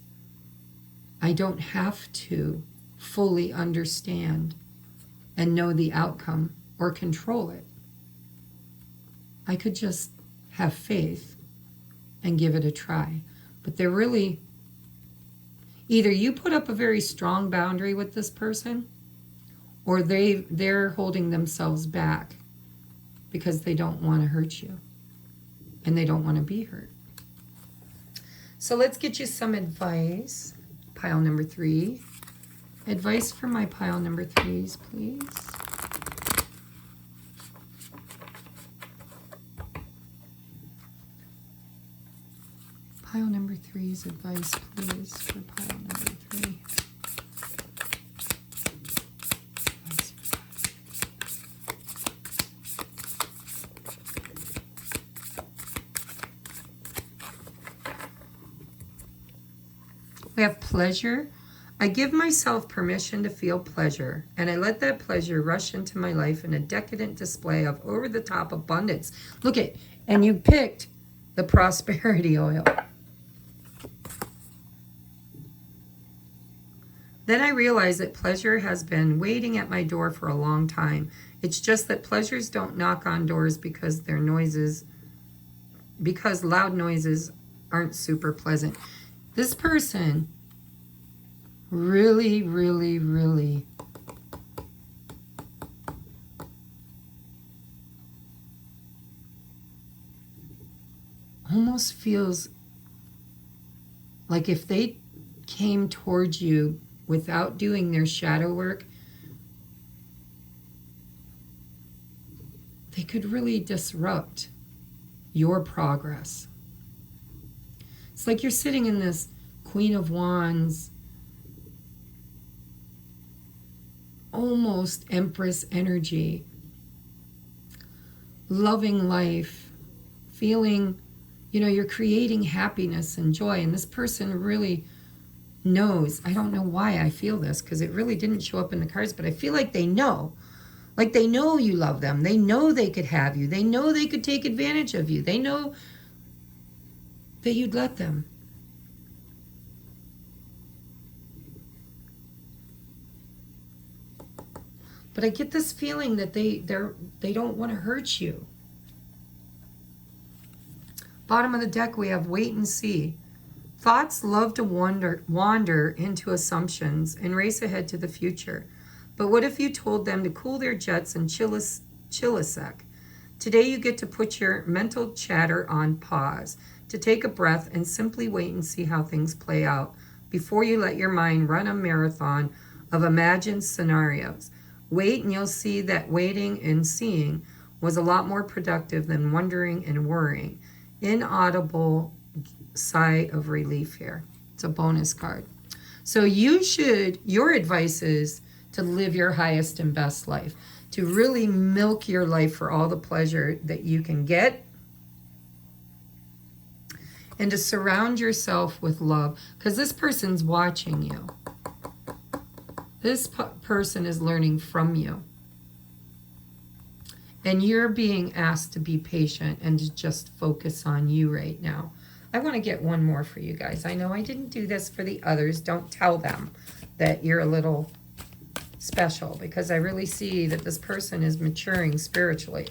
I don't have to fully understand and know the outcome or control it. I could just have faith and give it a try. But they're really, either you put up a very strong boundary with this person, or they're holding themselves back because they don't want to hurt you and they don't want to be hurt. So let's get you some advice. Pile number 3. Advice for my pile number 3s, please. Pile number 3's advice, please, for pile number 3. We have pleasure. I give myself permission to feel pleasure, and I let that pleasure rush into my life in a decadent display of over-the-top abundance. Look at, and you picked the prosperity oil. Then I realized that pleasure has been waiting at my door for a long time. It's just that pleasures don't knock on doors because loud noises aren't super pleasant. This person really, really, really almost feels like if they came towards you without doing their shadow work, they could really disrupt your progress. It's like you're sitting in this Queen of Wands, almost Empress energy, loving life, feeling, you're creating happiness and joy. And this person really knows, I don't know why I feel this, because it really didn't show up in the cards, but I feel like they know. Like they know you love them. They know they could have you. They know they could take advantage of you. They know that you'd let them. But I get this feeling that they don't want to hurt you. Bottom of the deck, we have wait and see. Thoughts love to wander into assumptions and race ahead to the future. But what if you told them to cool their jets and chill a sec? Today you get to put your mental chatter on pause, to take a breath and simply wait and see how things play out before you let your mind run a marathon of imagined scenarios. Wait and you'll see that waiting and seeing was a lot more productive than wondering and worrying. Inaudible sigh of relief here. It's a bonus card. So your advice is to live your highest and best life, to really milk your life for all the pleasure that you can get, and to surround yourself with love, because this person's watching you. This person is learning from you. And you're being asked to be patient and to just focus on you right now. I want to get one more for you guys. I know I didn't do this for the others. Don't tell them that you're a little special, because I really see that this person is maturing spiritually.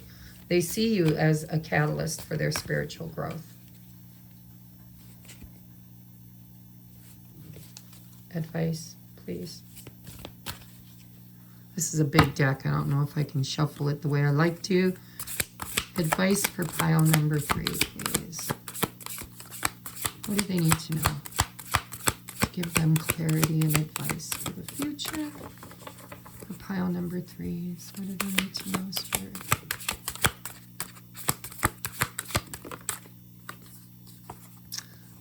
They see you as a catalyst for their spiritual growth. Advice, please. This is a big deck. I don't know if I can shuffle it the way I like to. Advice for pile number 3, please. What do they need to know? Give them clarity and advice for the future. For pile number 3s, what do they need to know, Spirit?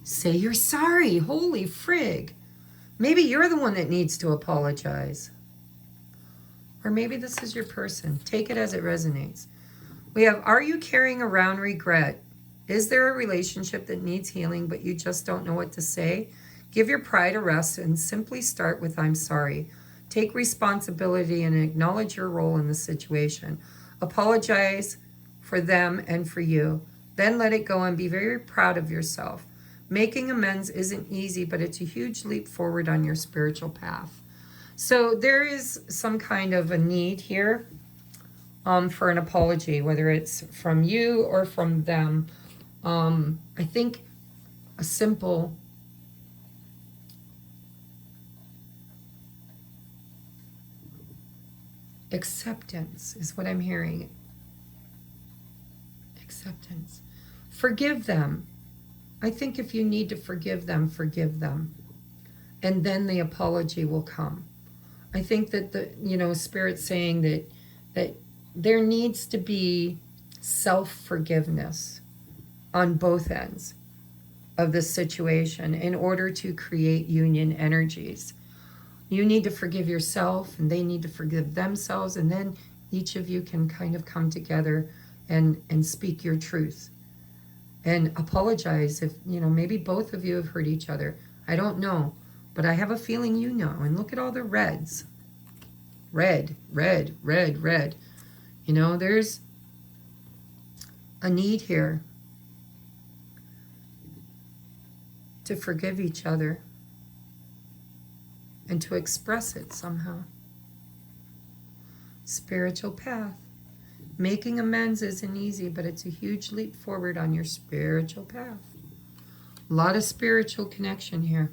Say you're sorry. Holy frig. Maybe you're the one that needs to apologize. Or maybe this is your person. Take it as it resonates. We have, are you carrying around regret Is there a relationship that needs healing, but you just don't know what to say? Give your pride a rest and simply start with I'm sorry. Take responsibility and acknowledge your role in the situation. Apologize for them and for you. Then let it go and be very proud of yourself. Making amends isn't easy, but it's a huge leap forward on your spiritual path. So there is some kind of a need here for an apology, whether it's from you or from them. I think a simple acceptance is what I'm hearing. Acceptance. Forgive them. I think if you need to forgive them, forgive them. And then the apology will come. I think that the, Spirit's saying that there needs to be self-forgiveness on both ends of the situation in order to create union energies. You need to forgive yourself and they need to forgive themselves, and then each of you can kind of come together and speak your truth and apologize if, maybe both of you have hurt each other. I don't know, but I have a feeling you know. And look at all the reds. Red, red, red, red. There's a need here to forgive each other and to express it somehow. Spiritual path. Making amends isn't easy, but it's a huge leap forward on your spiritual path. A lot of spiritual connection here.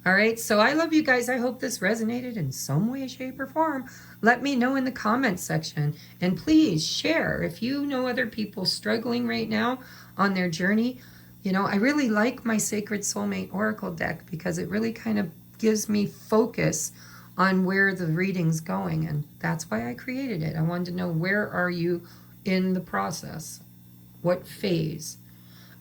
All right, so I love you guys. I hope this resonated in some way, shape, or form. Let me know in the comments section. And please share if you know other people struggling right now on their journey. I really like my Sacred Soulmate Oracle deck because it really kind of gives me focus on where the reading's going. And that's why I created it. I wanted to know, where are you in the process? What phase?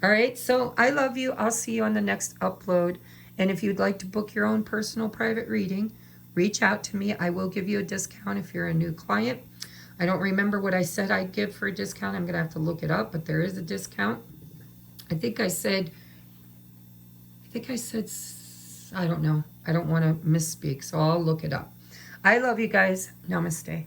All right, so I love you. I'll see you on the next upload. And if you'd like to book your own personal private reading, reach out to me. I will give you a discount if you're a new client. I don't remember what I said I'd give for a discount. I'm going to have to look it up, but there is a discount. I think I said, I don't know. I don't want to misspeak, so I'll look it up. I love you guys. Namaste.